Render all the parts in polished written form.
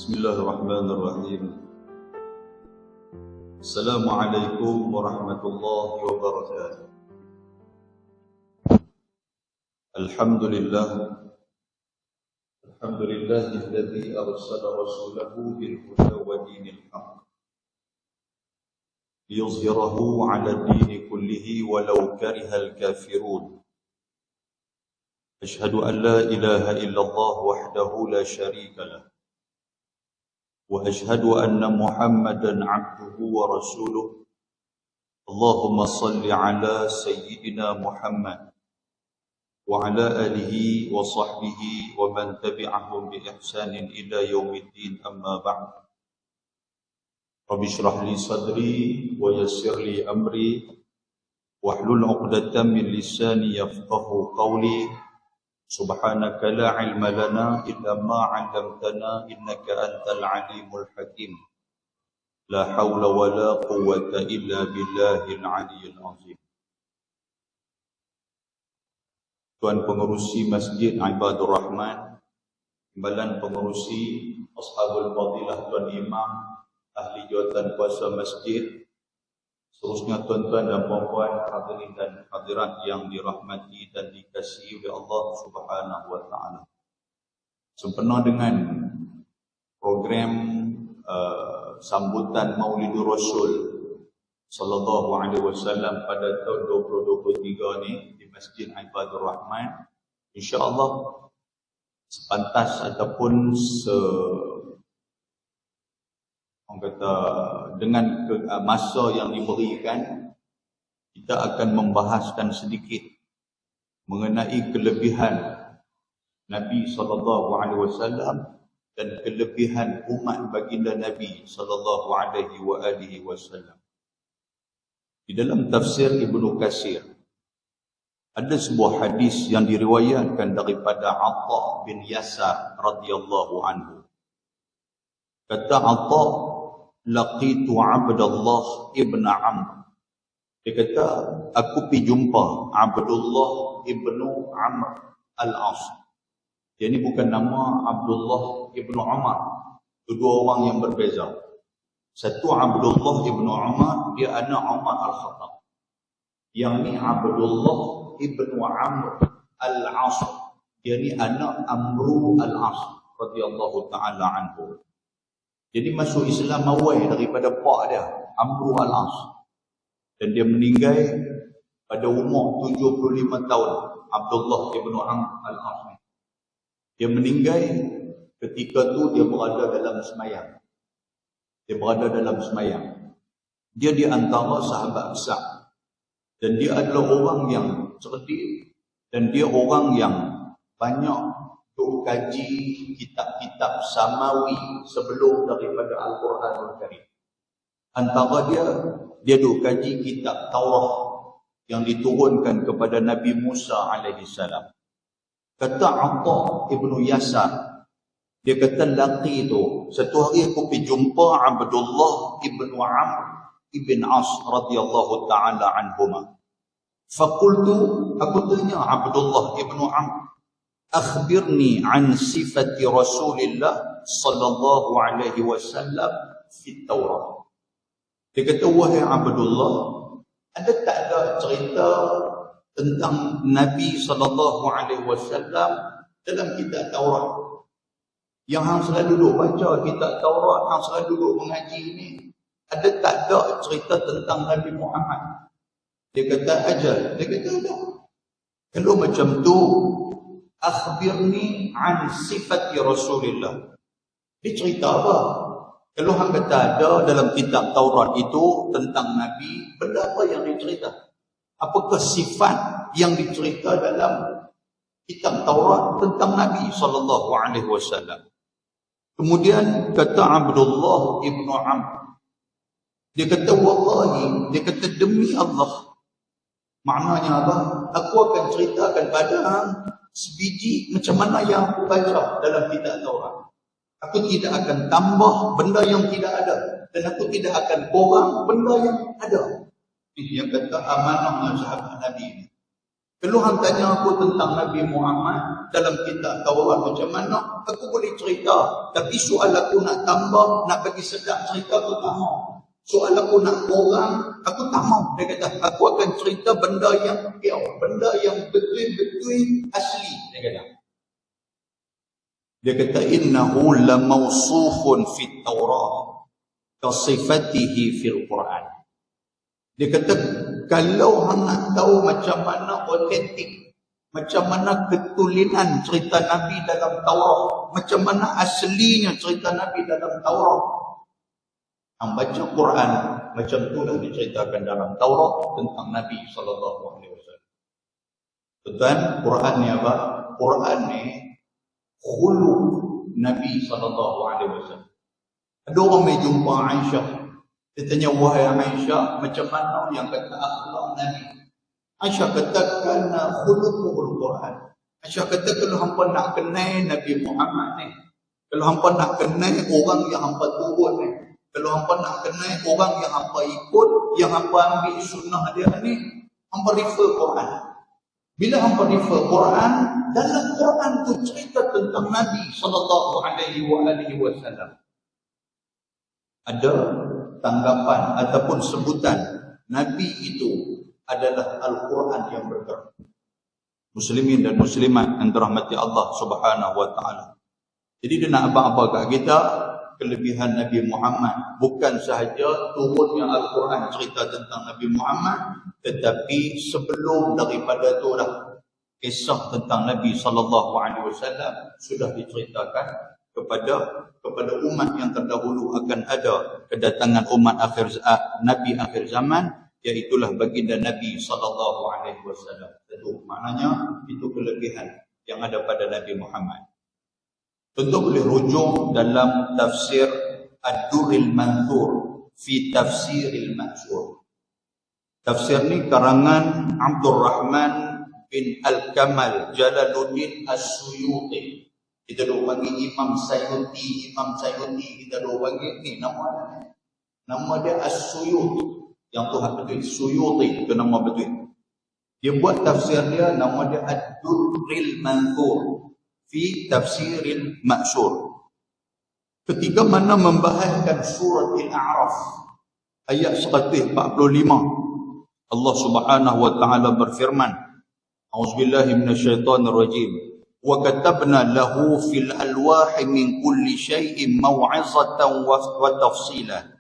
Bismillahirrahmanirrahim. Assalamualaikum warahmatullahi wabarakatuh. Alhamdulillahilladzi arsala rasulahu bil huda wa dinil haqq liyuzhirahu 'ala ad-din kullihi walau karihal kafirun. Asyhadu an la ilaha illallah wahdahu la syarika lah. وأشهد أن محمدًا عبده ورسوله. اللهم صل على سيدنا محمد وعلى آله وصحبه ومن تبعهم بإحسان إلى يوم الدين. أما بعد. رب اشرح لي صدري ويسر لي أمري واحلل عقدة من لساني يفقهوا قولي. سبحانك لا علم لنا إلا ما علمتنا إنك أنت العليم الحكيم. لا حول ولا قوة إلا بالله العلي العظيم. Tuan pengerusi Masjid Ibadur Rahman, Timbalan pengerusi, Ashabul Fadilah, Tuan Imam, Ahli Jawatan Kuasa Masjid, seterusnya tuan-tuan dan puan-puan, hadirin dan hadirat yang dirahmati dan dikasihi oleh Allah Subhanahu wa taala. Sempena dengan program sambutan Maulidur Rasul sallallahu alaihi wasallam pada tahun 2023 ni di Masjid Ibadur Rahman, insya-Allah sepantas ataupun dengan masa yang diberikan, kita akan membahaskan sedikit mengenai kelebihan Nabi SAW dan kelebihan umat baginda Nabi SAW. Di dalam tafsir Ibnu Katsir ada sebuah hadis yang diriwayatkan daripada Atha bin Yasar radhiyallahu anhu. Kata Atha, laqitu Abdullah ibn Amr. Dia kata, aku pergi jumpa Abdullah ibn Amr al-As. Dia ni bukan nama Abdullah ibn Umar. Dua orang yang berbeza. Satu Abdullah ibn Umar, dia anak Umar al-Khattab. Yang ni Abdullah ibn Amr al-As. Dia ni anak Amru al-As radhiyallahu ta'ala anhu. Jadi masuk Islam awal daripada pak dia, Amru al-As. Dan dia meninggal pada umur 75 tahun, Abdullah ibn Amr al-As. Dia meninggal ketika tu dia berada dalam semayang. Dia di antara sahabat besar. Dan dia adalah orang yang cerdik. Dan dia orang yang banyak kaji kitab-kitab samawi sebelum daripada Al-Quranul Karim. Antara dia duk kaji kitab Taurat yang diturunkan kepada Nabi Musa alaihi salam. Kata Atha ibnu Yasar, dia kata laki itu, satu hari aku pergi jumpa Abdullah ibnu Amr ibn As radhiyallahu ta'ala anhuma. Faqultu, aku tanya Abdullah ibnu Amr, akhbirni an sifati Rasulillah sallallahu alaihi wasallam fi Taurat. Dia kata, wahai Abdullah, ada tak ada cerita tentang Nabi sallallahu alaihi wasallam dalam kitab Taurat? Yang hang selalu duduk baca kitab Taurat, hang selalu duduk mengaji ni, ada tak ada cerita tentang Nabi Muhammad? Dia kata ajal. Dia kata ada. Kalau macam tu, akhbirni an sifati Rasulillah. Dia cerita apa? Kalau hang kata ada dalam kitab Taurat itu tentang Nabi, benda apa yang dicerita? Apakah sifat yang dicerita dalam kitab Taurat tentang Nabi sallallahu alaihi wasallam? Kemudian kata Abdullah ibn Amr, dia kata wallahi, dia kata demi Allah. Maknanya apa? Aku akan ceritakan pada hang sebiji macam mana yang aku baca dalam kitab Taurat. Aku tidak akan tambah benda yang tidak ada, dan aku tidak akan kurang benda yang ada. Ini yang kata amanahnya sahabat Nabi ini. Kalau hang tanya aku tentang Nabi Muhammad dalam kitab Taurat macam mana, aku boleh cerita. Tapi soal aku nak tambah, nak bagi sedap cerita, aku tak mau. Soal aku nak orang, aku tak mau. Dia kata, aku akan cerita benda yang pure, benda yang betul-betul asli. Dia kata, innahu lamawsufun fit Taurat kasifatihi fil Quran. Dia kata, kalau hang nak tahu macam mana otentik, macam mana ketulinan cerita Nabi dalam Taurat, macam mana aslinya cerita Nabi dalam Taurat, hang baca Quran, macam itulah diceritakan dalam Taurat tentang Nabi SAW. Tuan, Quran ni apa? Quran ni khuluq Nabi SAW. Ada orang mai jumpa Aisyah. Dia tanya, wahai Aisyah, macam mana yang kata akhlak Nabi? Aisyah kata, kerana khuluqul Quran. Aisyah kata, kalau hampa nak kenal Nabi Muhammad ni, kalau hampa nak kenal orang yang hampa turun ni, kalau hampa nak kenal orang yang hampa ikut, yang hampa ambil sunnah dia ni, hampa refer Quran. Bila hampa refer Quran, dalam Quran tu cerita tentang Nabi SAW. Ada tanggapan ataupun sebutan Nabi itu adalah Al-Quran yang bergerak. Muslimin dan muslimat yang dirahmati Allah Subhanahu wa taala. Jadi dia nak apa-apa kat kita, kelebihan Nabi Muhammad bukan sahaja turunnya Al-Quran cerita tentang Nabi Muhammad, tetapi sebelum daripada itu dah kisah tentang Nabi SAW sudah diceritakan kepada umat yang terdahulu akan ada kedatangan umat Nabi akhir zaman, iaitulah baginda Nabi SAW. Itu maknanya itu kelebihan yang ada pada Nabi Muhammad. Tentu boleh rujuk dalam tafsir Ad-Durril Manthur fi Tafsiril Mansur. Tafsir ni karangan Abdul Rahman bin Al-Kamal Jalaluddin As-Suyuti. Kita dah panggil Imam Sayyuti, kita dah panggil ni nama dia As-Suyuti. Yang Tuhan betul, Suyuti itu nama betul. Dia buat tafsir dia, nama dia Ad-Durril Manthur fi Tafsiril Mansur. Ketika mana membahaskan surat Al-A'raf ayat 145, Allah Subhanahu wa taala berfirman, A'udzubillahi minasyaitonir rajim. Wa katabna lahu fil alwahi min kulli syai'in maw'izatan wa tafsila.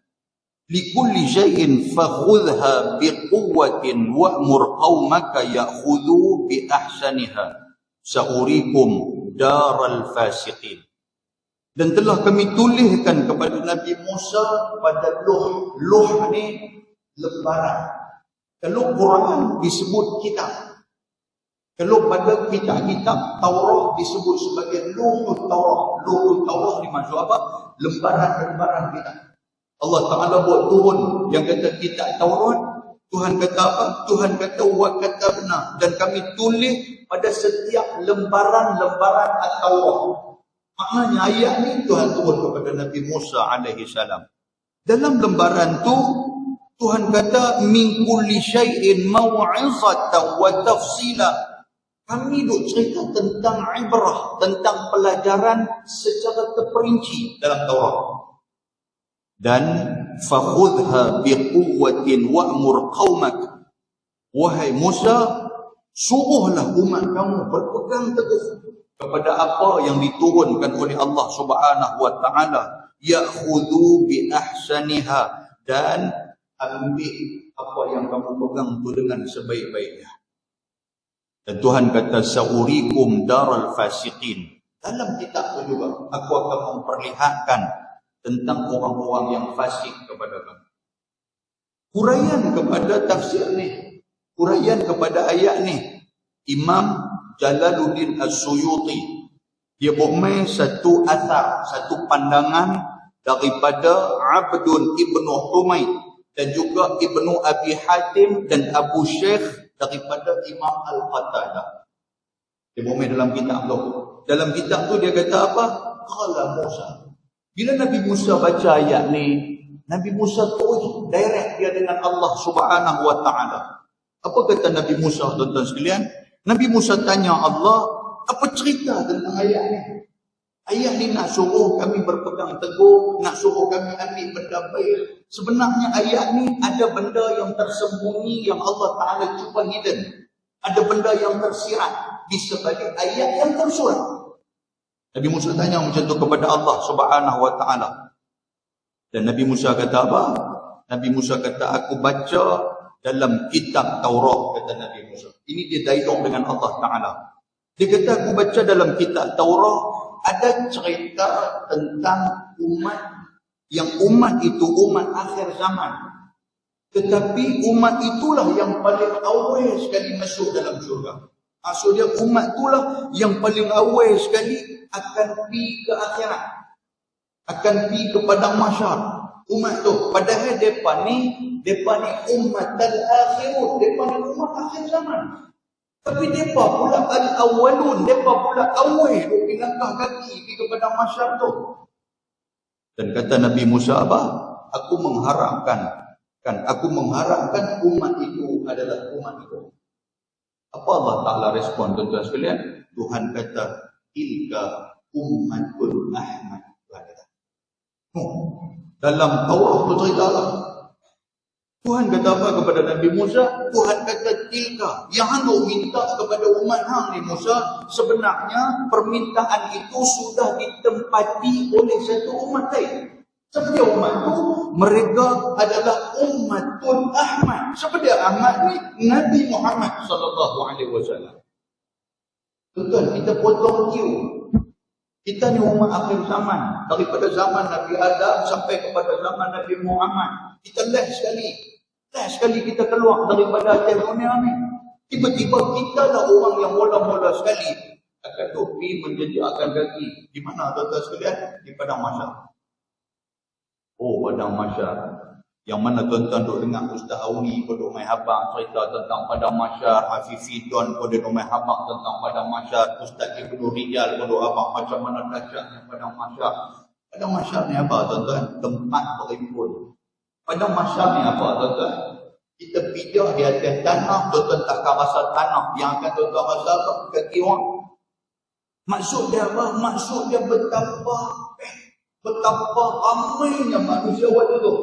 Likulli syai'in fakhudha biquwwatin wa'mur qaumaka ya'khudhu bi ahsaniha. Sa'urikum daral fasiqin. Dan telah kami tuliskan kepada Nabi Musa pada Luh. Luh ni lembaran. Kalau Quran disebut kitab. Kalau pada kitab-kitab Taurat disebut sebagai Luhul Taurat. Luhul Taurat ni maksud apa? Lembaran-lembaran kitab. Allah Ta'ala buat turun yang kata kitab Taurat. Tuhan kata apa? Tuhan kata wa katabna, dan kami tulis pada setiap lembaran-lembaran At-Taurat. Maknanya ayat ni Tuhan turun kepada Nabi Musa alaihi salam. Dalam lembaran tu Tuhan kata min kulli syai'in mau'izatan wa tafsila. Kami duk cerita tentang ibrah, tentang pelajaran secara terperinci dalam Taurat. Dan fakhudha biquwwatin wa'mur qaumak. Wahai Musa, suruhlah umat kamu berpegang teguh kepada apa yang diturunkan oleh Allah Subhanahu wa taala, ya'khudhu bi ahsaniha, dan ambil apa yang kamu pegang itu dengan sebaik-baiknya. Dan Tuhan kata sa'urikum daral fasiqin. Dalam kitab itu juga aku akan memperlihatkan tentang orang-orang yang fasik kepada kamu. Huraian kepada tafsir ni, huraian kepada ayat ni, Imam Jalaluddin As-Suyuti dia buat satu asar, satu pandangan daripada Abdun Ibnu Humaid dan juga Ibnu Abi Hatim dan Abu Syekh daripada Imam Al-Qatadah. Dia buat dalam kitab tu. Dalam kitab tu dia kata apa? Qala Musa. Bila Nabi Musa baca ayat ni, Nabi Musa terus direct dia dengan Allah Subhanahu wa taala. Apa kata Nabi Musa, tuan-tuan sekalian? Nabi Musa tanya Allah, apa cerita tentang ayat ni? Ayat ni nak suruh kami berpegang teguh, nak suruh kami ambil benda baik. Sebenarnya ayat ni ada benda yang tersembunyi yang Allah Ta'ala cuba hidden. Ada benda yang tersirat di sebalik ayat yang tersurat. Nabi Musa tanya macam tu kepada Allah Subhanahu Wa Ta'ala. Dan Nabi Musa kata apa? Nabi Musa kata, aku baca dalam kitab Taurat, kata Nabi Musa. Ini dia dialog dengan Allah Ta'ala. Dia kata, aku baca dalam kitab Taurat, ada cerita tentang umat, yang umat itu umat akhir zaman. Tetapi umat itulah yang paling awal sekali masuk dalam syurga. Maksudnya umat itulah yang paling awal sekali akan pergi ke akhirat. Akan pergi ke padang mahsyar. Umat tu, padahal mereka ni umat al-akhirun, mereka ni umat akhir zaman. Tapi mereka pula al-awwalun, mereka pula awal pergi langkah kaki pergi kepada masyarakat tu. Dan kata Nabi Musa apa? Aku mengharapkan umat itu adalah umat itu. Apa Allah Ta'ala respon tuan-tuan sekalian? Tuhan kata, ilka ummatul ahmad. Dalam Taurat tu cerita lah. Tuhan kata apa kepada Nabi Musa? Tuhan kata, tilka, yang hendak minta kepada umat hang ni Musa, sebenarnya permintaan itu sudah ditempati oleh satu umat lain. Seperti umat itu, mereka adalah ummatul Ahmad. Seperti Ahmad ni, Nabi Muhammad SAW. Tuan, kita potong queue. Kita ni umat akhir zaman. Daripada zaman Nabi Adam sampai kepada zaman Nabi Muhammad. Kita last sekali kita keluar daripada atas dunia ni. Tiba-tiba kita lah orang yang mula-mula sekali akan topi menjejakkan kaki. Di mana tuan-tuan sekalian? Di padang mahsyar. Oh, padang mahsyar. Yang mana tuan-tuan duk dengar Ustaz Awi pun duk main habang cerita tentang padang mahsyar, Hafiz Fidon pun duk main habang tentang padang mahsyar, Ustaz Ibnu Rijal pun duk habang macam mana dahsyatnya padang mahsyar. Padang mahsyar ni apa tuan-tuan? Tempat berhimpun. Padang mahsyar ni apa tuan-tuan? Kita pijak di atas tanah, tuan-tuan takkan rasa tanah, yang akan tuan-tuan rasa kaki orang. Maksud dia apa? Maksud dia betapa ramainya manusia waktu tu.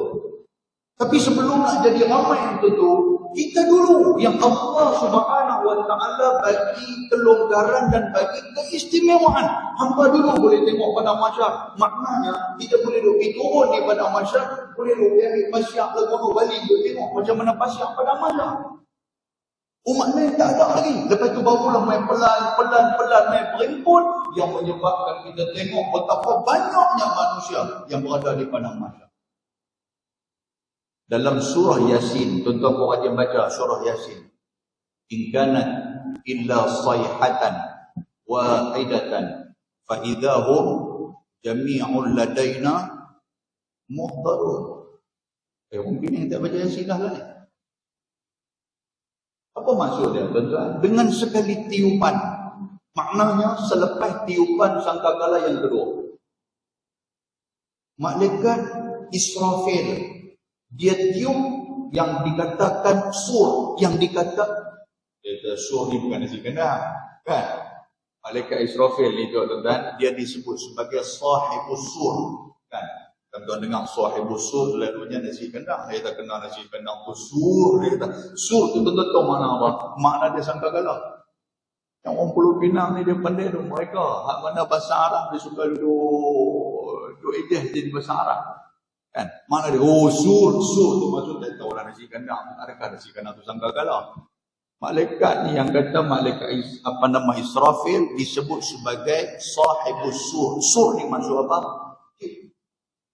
Tapi sebelum nak jadi ramai itu tu, kita dulu yang Allah Subhanahu Wa Ta'ala bagi kelonggaran dan bagi keistimewaan. Hamba dulu boleh tengok padang mahsyar. Maknanya kita boleh pergi turun di padang mahsyar, boleh pergi pasyak lagu balik boleh tengok macam mana pasyak padang mahsyar. Umat lain tak ada lagi. Lepas tu barulah main pelan-pelan main berimpun yang menyebabkan kita tengok betapa banyaknya manusia yang berada di padang mahsyar. Dalam surah Yasin, tuan-tuan pun rajin baca surah Yasin. In kanat illa sayhatan wahidatan fa idahum jami'un ladaina muhdarun. Mungkin yang tak baca Yasin lah ni. Apa maksud dia tuan-tuan? Dengan sekali tiupan. Maknanya selepas tiupan sangkakala yang kedua. Malaikat Israfil dia tiup yang dikatakan sur, yang sur ni bukan nasi kandang kan. Malaikat Israfil ni tuan-tuan, dia disebut sebagai sahibus sur kan. Tuan-tuan dengar sahibus sur, selalunya nasi kandang. Dia tak kenal nasi kandang tu sur. Dia kata sur tu tuan-tuan tahu makna apa? Makna dia sangkakala. Yang orang Pulau Pinang ni dia pandai tu mereka. Hak mana bahasa Arab dia suka duduk ejeh jadi bahasa Arab. Kan? Mana dia? Oh, sur tu maksud tak tahu lah nasi kandang. Adakah nasi kandang tu sangkakala? Malaikat ni yang kata malaikat Israfil disebut sebagai sahibus sur. Sur ni maksud apa?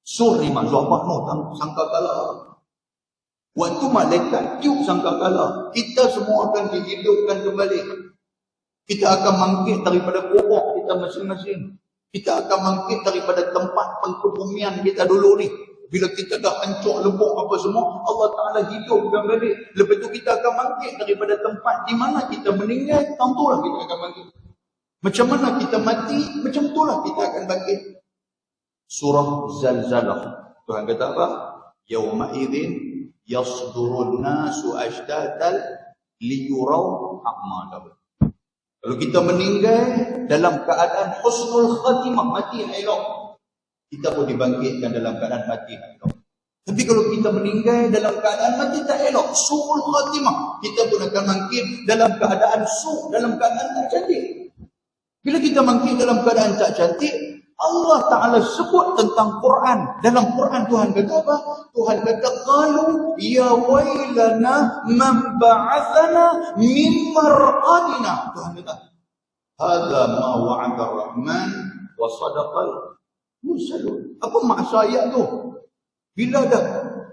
Sur ni maksud apa? No, sangkakala. Waktu malaikat tiup sangkakala, kita semua akan dihidupkan kembali. Kita akan bangkit daripada kubur kita masing-masing. Kita akan bangkit daripada tempat pengkebumian kita dulu ni. Bila kita dah hancur lebur apa semua, Allah Ta'ala hidupkan balik. Lepas tu kita akan bangkit daripada tempat di mana kita meninggal, tentulah kita akan bangkit. Macam mana kita mati, macam itulah kita akan bangkit. Surah Zalzalah. Tuhan kata apa? Yawma idzin yasdurun nasu ashtatal liyuraw a'malahum. Kalau kita meninggal dalam keadaan husnul khatimah, mati yang elok, kita pun dibangkitkan dalam keadaan mati yang elok. Tapi kalau kita meninggal dalam keadaan mati tak elok, su'ul khatimah, kita pun akan bangkit dalam keadaan dalam keadaan tak cantik. Bila kita bangkit dalam keadaan tak cantik, Allah Ta'ala sebut tentang Quran. Dalam Quran Tuhan kata apa? Tuhan kata, qalu ya wailana man ba'athana min marqadina. Tuhan kata, hadza ma wa'ada ar-rahman wa sadaqal mursalun. Apa maksud ayat tu? Bila dah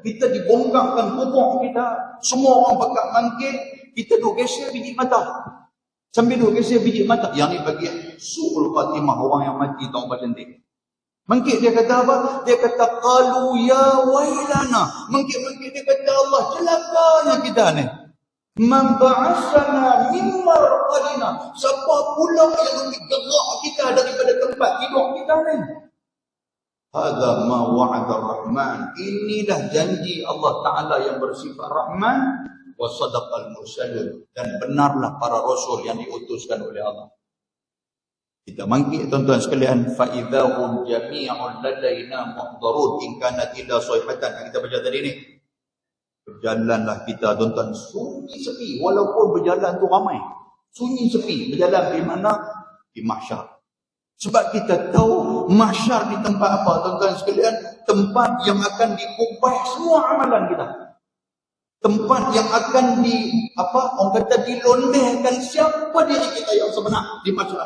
kita dibongkarkan kubur kita, semua orang pakat bangkit, kita duk geser biji mata. Sambil duk geser biji mata. Yang ni bagi su'ul khatimah, orang yang mati tak apa cantik. Bangkit dia kata apa? Dia kata qalu ya wailana. Bangkit dia kata, Allah celakanya kita ni. Man ba'asana min marqadina. Siapa pula yang gerak kita daripada tempat tidur kita ni? Hadza ma wa'ada ar-rahman. Inilah janji Allah Ta'ala yang bersifat Rahman. Wa sadaqal mursalun. Dan benarlah para rasul yang diutuskan oleh Allah. Kita bangkit tuan-tuan sekalian. Fa'idhahum jami'un ladaina muhdarun. In kanat illa sayhatan. Yang kita baca tadi ni. Berjalanlah kita tuan-tuan. Sunyi sepi. Walaupun berjalan tu ramai. Sunyi sepi. Berjalan di mana? Di mahsyar. Sebab kita tahu mahsyar di tempat apa tuan-tuan sekalian? Tempat yang akan dikupas semua amalan kita. Tempat yang akan orang kata dilondehkan siapa diri kita yang sebenar di mahsyar.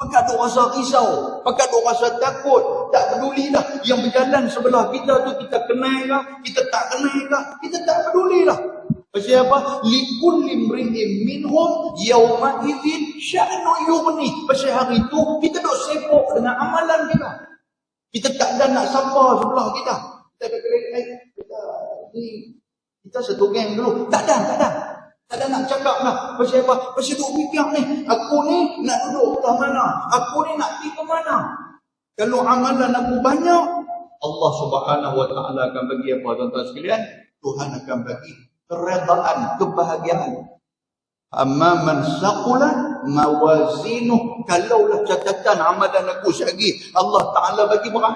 Pakat duk rasa risau, pakat duk rasa takut, tak pedulilah yang berjalan sebelah kita tu kita kenal kah, kita tak kenal kah, kita tak pedulilah. Pasal apa? Likulli imri'in minhum yawma idzin sya'nu yughni. Pasal hari tu kita duk sibuk dengan amalan kita. Kita tak ada nak sapa sebelah kita. Kita kata kita satu geng dulu. Tak ada nak cakap lah. Pasal apa? Pasal duk fikir ni. Aku ni nak duduk ke mana? Aku ni nak pergi ke mana? Kalau amalan aku banyak, Allah Subhanahu Wa Ta'ala akan bagi apa tuan-tuan sekalian? Tuhan akan bagi keredaan, kebahagiaan. Amma man saqulat mawazinuh. Kalaulah catatan amalan aku syagi, Allah Ta'ala bagi berat.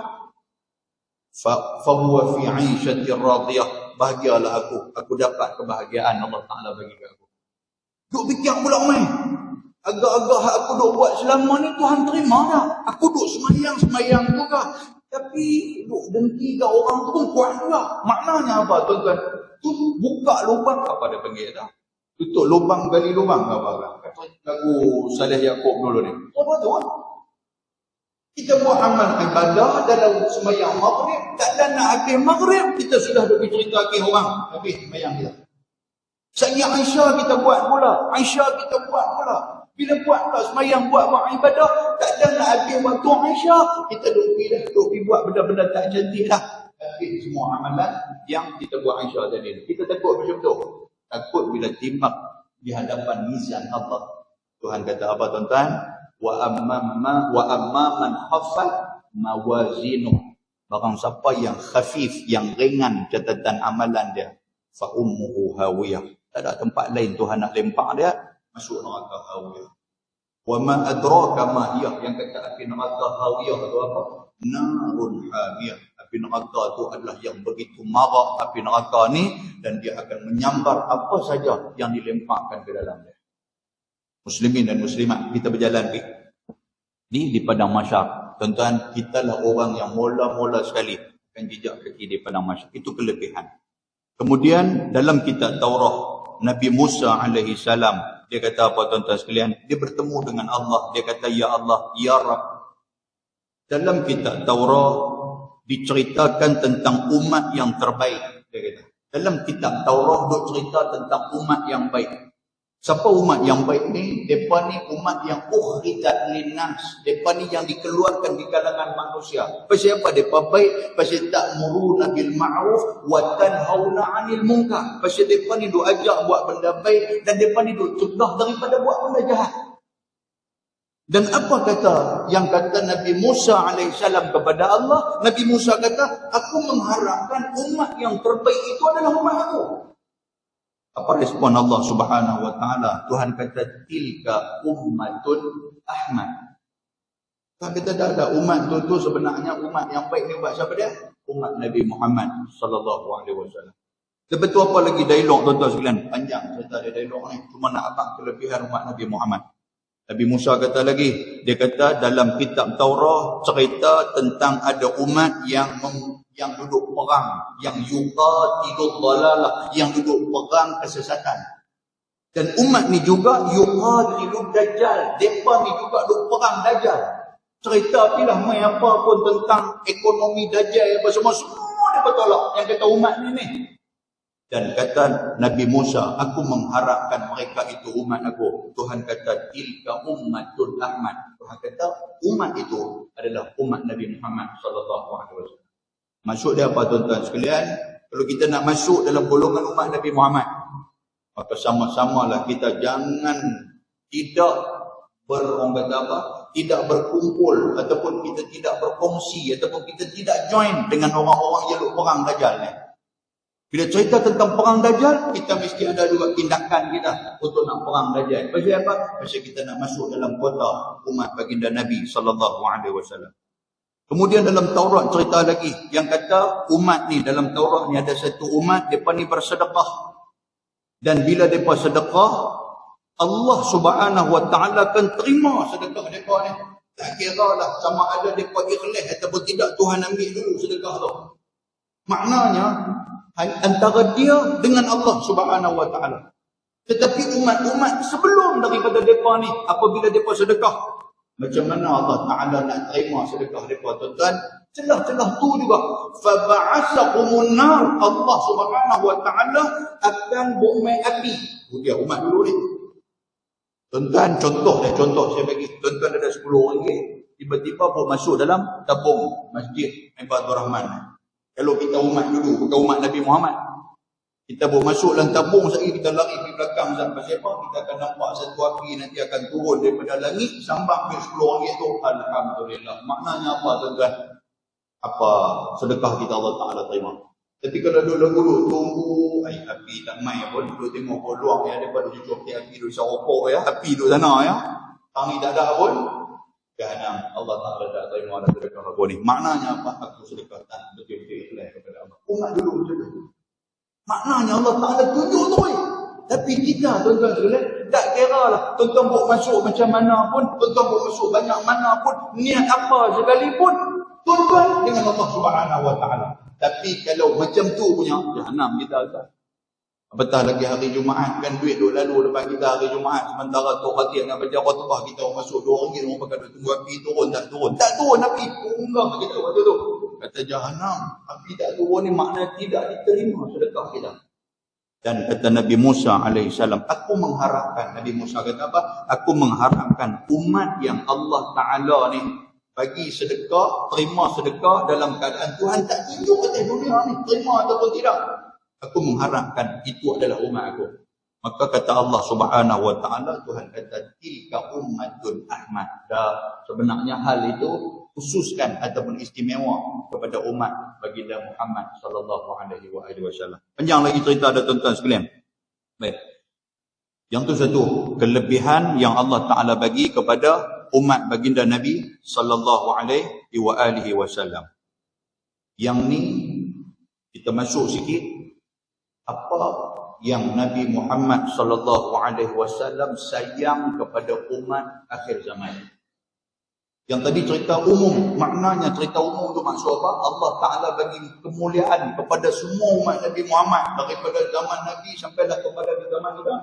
Fa huwa fi 'aishatir radiyah. Bahagialah aku dapat kebahagiaan Allah Ta'ala bagi ke aku. Duk fikir pula main. Agak-agak aku duk buat selama ni Tuhan terima tak? Aku duk semayang juga. Tapi duk dengki ke orang tu pun kuat juga. Maknanya apa tuan-tuan? Tu buka lubang apa dia panggil dah? Tutup lubang gali lubang apa? Kata lagu Saleh Yaakob dulu ni. Apa tu? Kita buat amal ibadah dalam sembahyang maghrib, tak ada nak habis maghrib, kita sudah duk cerita ke orang habis sembahyang kita. Saya Aisyah kita buat pula. Bila buat pula sembahyang buat ibadah, tak ada nak habis waktu Aisyah, kita duk buat benda-benda tak cantik dah. Habis semua amalan yang kita buat Aisyah tadi. Kita takut macam tu. Takut bila timbang di hadapan mizan Allah. Tuhan kata apa tuan-tuan? Wa amma man khaffat mawazinuh. Barang siapa yang khafif, yang ringan catatan amalan dia, fa ummuhu hawiyah. Tak ada tempat lain Tuhan nak lempar dia masuk neraka hawiyah. Wa ma adraka ma hiya. Yang kata api neraka hawiyah tu apa? Narun hamiyah. Api neraka tu adalah yang begitu marak api neraka ni, dan dia akan menyambar apa saja yang dilemparkan ke dalamnya. Muslimin dan muslimat, kita berjalan di padang mahsyar. Tuan-tuan, kitalah orang yang mula-mula sekali akan jejak kaki di padang mahsyar. Itu kelebihan. Kemudian dalam kitab Taurah, Nabi Musa alaihi salam, dia kata apa tuan-tuan sekalian? Dia bertemu dengan Allah. Dia kata, ya Allah, ya Rabb. Dalam kitab Taurah diceritakan tentang umat yang terbaik. Dia kata, dalam kitab Taurah duk cerita tentang umat yang baik. Siapa umat yang baik ni? Mereka ni umat yang ukhrijat linnas. Mereka ni yang dikeluarkan di kalangan manusia. Pasal apa mereka baik? Pasal ta'muruna bil ma'ruf wa tanhauna 'anil munkar. Pasal mereka ni duk ajak buat benda baik, dan mereka ni duk cegah daripada buat benda jahat. Dan apa yang kata Nabi Musa alaihissalam kepada Allah? Nabi Musa kata, aku mengharapkan umat yang terbaik itu adalah umat aku. Apa respon Allah Subhanahu wa taala? Tuhan kata tilka ummatun ahmad. Tuhan kata tak ada umat tu sebenarnya umat yang baik ni buat siapa dia? Umat Nabi Muhammad sallallahu alaihi wasallam. Lepas tu apa lagi dialog tuan-tuan sekalian? Panjang cerita dia dialog ni. Cuma nak abang kelebihan umat Nabi Muhammad. Nabi Musa kata lagi, dia kata dalam kitab Taurah cerita tentang ada umat yang duduk perang, yang yuqatilul dhalalah, yang duduk perang kesesatan. Dan umat ni juga yuqatilul dajjal, depa ni juga duduk perang dajjal. Cerita pilah mai apa pun tentang ekonomi dajjal apa semua dia bertolak yang kata umat ni. Dan kata Nabi Musa, aku mengharapkan mereka itu umat aku. Tuhan kata tilka ummatun ahmad. Tuhan kata umat itu adalah umat Nabi Muhammad sallallahu alaihi wasallam. Maksud dia apa tuan-tuan sekalian? Kalau kita nak masuk dalam golongan umat Nabi Muhammad, maka sama-samalah kita jangan tidak tidak berkumpul ataupun kita tidak berkongsi ataupun kita tidak join dengan orang-orang yang duk perang dajjal ni. Bila cerita tentang perang dajjal, kita mesti ada juga tindakan kita untuk nak perang dajjal. Pasal apa? Pasal kita nak masuk dalam kota umat baginda Nabi sallallahu alaihi wasallam. Kemudian dalam Taurat cerita lagi yang kata umat ni dalam Taurat ni ada satu umat depa ni bersedekah. Dan bila depa sedekah, Allah Subhanahu wa taala akan terima sedekah depa ni. Tak kiralah sama ada depa ikhlas ataupun tidak, Tuhan ambil dulu sedekah tu. Maknanya antara dia dengan Allah Subhanahu wa taala. Tetapi umat-umat sebelum daripada depa ni, apabila depa sedekah, macam mana Allah Taala nak terima sedekah depa tuan-tuan? Celah-celah tu juga fa ba'asaqumun nar, Allah Subhanahu wa taala akan buat api. Dia umat dulu ni. Tuan-tuan, contoh saya bagi. Tuan-tuan ada RM10, tiba-tiba pun masuk dalam tabung Masjid Ibadur Rahman. Kalau kita umat dulu, bukan umat Nabi Muhammad, kita bawa masuk dalam tabung, sekali kita lari di belakang sampai siapa, kita akan nampak satu api nanti akan turun daripada langit sambang ke RM10 tu. Alhamdulillah. Maknanya apa tuan-tuan? Apa sedekah kita Allah Ta'ala terima. Tapi kalau dulu tunggu api tak main pun, dulu tengok peluang ya, daripada cucuk api dulu sarokok ya, api dulu sana ya, tangi tak ada pun, Jahanam. Allah Ta'ala tak terima ada sedekah aku ni. Maknanya apa? Aku sedekah tak betul-betul ikhlas kepada Allah. Umat dulu macam tu. Maknanya Allah Ta'ala tunjuk tu. Tapi kita tuan-tuan sekalian, tak kira lah tuan-tuan buat masuk macam mana pun, tuan-tuan buat masuk banyak mana pun, niat apa sekalipun, tuan-tuan dengan Allah Subhanahu wa Ta'ala. Tapi kalau macam tu punya, Jahanam kita atas. Apatah lagi hari Jumaat kan, duit duk lalu depan kita hari Jumaat, sementara Tok Khatib nak baca khutbah, kita masuk RM2, orang pakai tunggu api turun, tak turun api, punggah kita waktu tu. Kata Jahanam, api tak turun ni makna tidak diterima sedekah kita. Dan kata Nabi Musa alaihissalam, aku mengharapkan, Nabi Musa kata apa? Aku mengharapkan umat yang Allah Ta'ala ni bagi sedekah, terima sedekah dalam keadaan Tuhan tak tunjuk atas dunia ni, terima ataupun tidak. Aku mengharapkan itu adalah umat aku. Maka kata Allah Subhanahu wa Ta'ala, Tuhan kata tilka ummatun ahmad. Sebenarnya hal itu khususkan ataupun istimewa kepada umat baginda Muhammad sallallahu alaihi wasallam. Panjang lagi cerita ada tuan-tuan sekalian. Baik. Yang tu satu kelebihan yang Allah Ta'ala bagi kepada umat baginda Nabi sallallahu alaihi wasallam. Yang ni kita masuk sikit apa yang Nabi Muhammad sallallahu alaihi wasallam sayang kepada umat akhir zaman. Yang tadi cerita umum, maknanya cerita umum tu maksud apa? Allah Ta'ala bagi kemuliaan kepada semua umat Nabi Muhammad daripada zaman Nabi sampailah kepada zaman kita.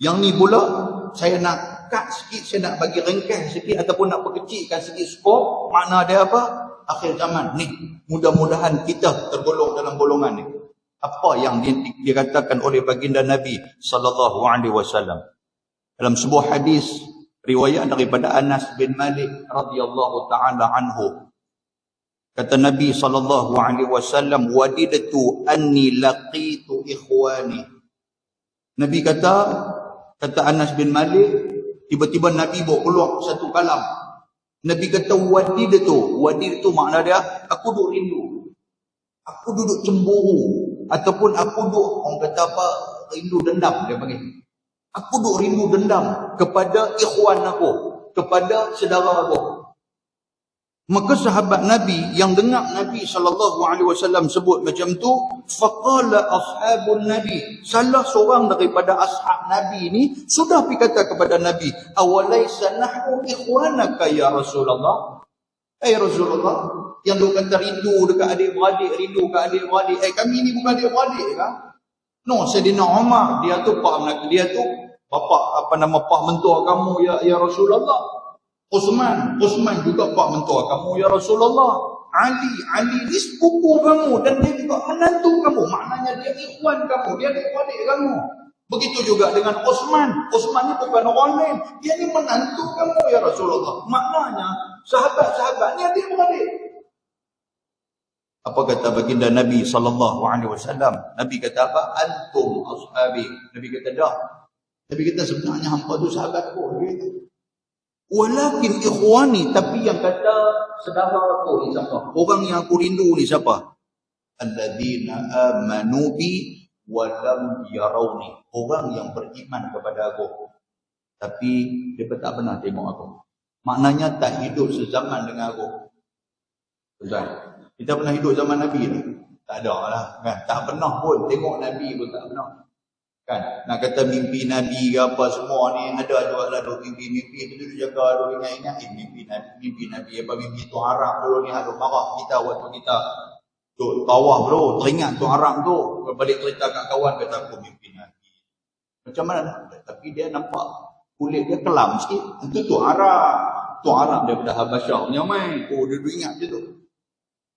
Yang ni pula saya nak cut sikit, saya nak bagi ringkas sikit ataupun nak perkecilkan sikit skop. Makna dia apa? Akhir zaman ni mudah-mudahan kita tergolong dalam golongan ni. Apa yang dikatakan oleh baginda Nabi sallallahu alaihi wasallam dalam sebuah hadis riwayat daripada Anas bin Malik radhiyallahu taala anhu, kata Nabi sallallahu alaihi wasallam, wadidtu anni laqitu ikhwani. Nabi kata Anas bin Malik, tiba-tiba Nabi bawa keluar satu kalam. Nabi kata wadid tu makna dia aku duduk rindu, aku duduk cemburu Ataupun aku duk, orang kata apa, rindu dendam dia panggil. Aku duk rindu dendam kepada ikhwan aku, kepada saudara aku. Maka sahabat Nabi yang dengar Nabi SAW sebut macam tu, faqala ashabun Nabi, salah seorang daripada ashab Nabi ni sudah pergi kata kepada Nabi, awalaysa nahnu ikhwanaka ya Rasulullah. Rasulullah, yang duk kata rindu dekat adik-beradik, rindu kat adik-beradik. Kami ni bukan adik-beradik kan? No, Sayyidina Umar, dia tu bapa pak mentua kamu ya Rasulullah. Uthman juga pak mentua kamu ya Rasulullah. Ali ni sepupu kamu dan dia juga menantu kamu. Maknanya dia ikhwan kamu, dia adik-beradik kamu. Begitu juga dengan Uthman ni bukan orang lain, dia ni menantu kamu ya Rasulullah. Maknanya sahabat-sahabat ni adik-beradik. Apa kata baginda Nabi SAW? Nabi kata apa? Antum ashabi. Nabi kata dah. Nabi kata sebenarnya hampa tu sahabatku. Walakin ikhwani, tapi yang kata saudara aku ni siapa? Orang yang aku rindu ni siapa? Alladzina amanu bi wa lam yarawni. Orang yang beriman kepada aku, tapi dia tak pernah tengok aku. Maknanya tak hidup sezaman dengan aku. Betul? Kita pernah hidup zaman Nabi ni? Tak ada lah kan? Tak pernah pun tengok Nabi pun tak pernah kan? Nak kata mimpi Nabi ke apa semua ni, ada juga lah mimpi tu dulu jaga, dulu ingat mimpi Nabi apa mimpi tu Arab dulu ni, ada marah kita waktu kita tu tawaf dulu, teringat tu Arab tu, balik cerita kat kawan, kata aku mimpi Nabi macam mana, tapi dia nampak kulit dia kelam sikit, itu tu Arab daripada Habasyah punya main, dia ingat je tu.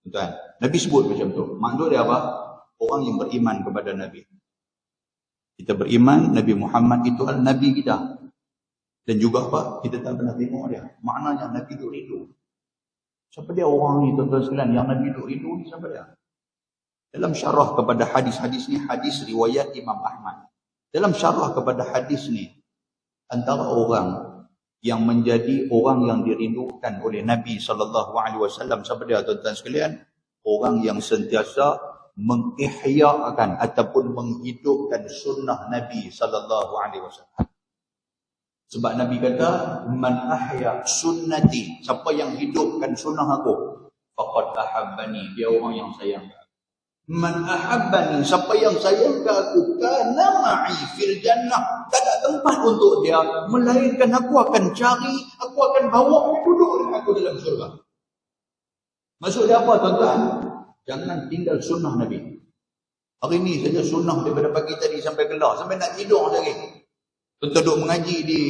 Tuan, Nabi sebut macam tu. Maksud dia apa? Orang yang beriman kepada Nabi. Kita beriman Nabi Muhammad itu adalah Nabi kita. Dan juga apa? Kita tak pernah tengok dia. Maknanya Nabi itu rindu. Siapa dia orang ni tuan-tuan sekalian yang Nabi itu rindu ni, siapa dia? Dalam syarah kepada hadis-hadis ni, hadis riwayat Imam Ahmad. Dalam syarah kepada hadis ni, antara orang yang menjadi orang yang dirindukan oleh Nabi SAW, siapa dia tuan-tuan sekalian? Orang yang sentiasa mengihyakan ataupun menghidupkan sunnah Nabi SAW. Sebab Nabi kata, man ahya sunnati, siapa yang hidupkan sunnah aku, faqad ahabbani, dia orang yang sayang. Man ahabbani, siapa yang sayang ke aku, kana ma'i fil jannah, tak ada tempat untuk dia melainkan aku akan cari, aku akan bawa dia duduk dengan aku dalam surga. Maksud dia apa tuan-tuan? Jangan tinggal sunnah Nabi. Hari ni saja sunnah daripada pagi tadi sampai kelar, sampai nak tidur lagi. Tuan-tuan duduk mengaji di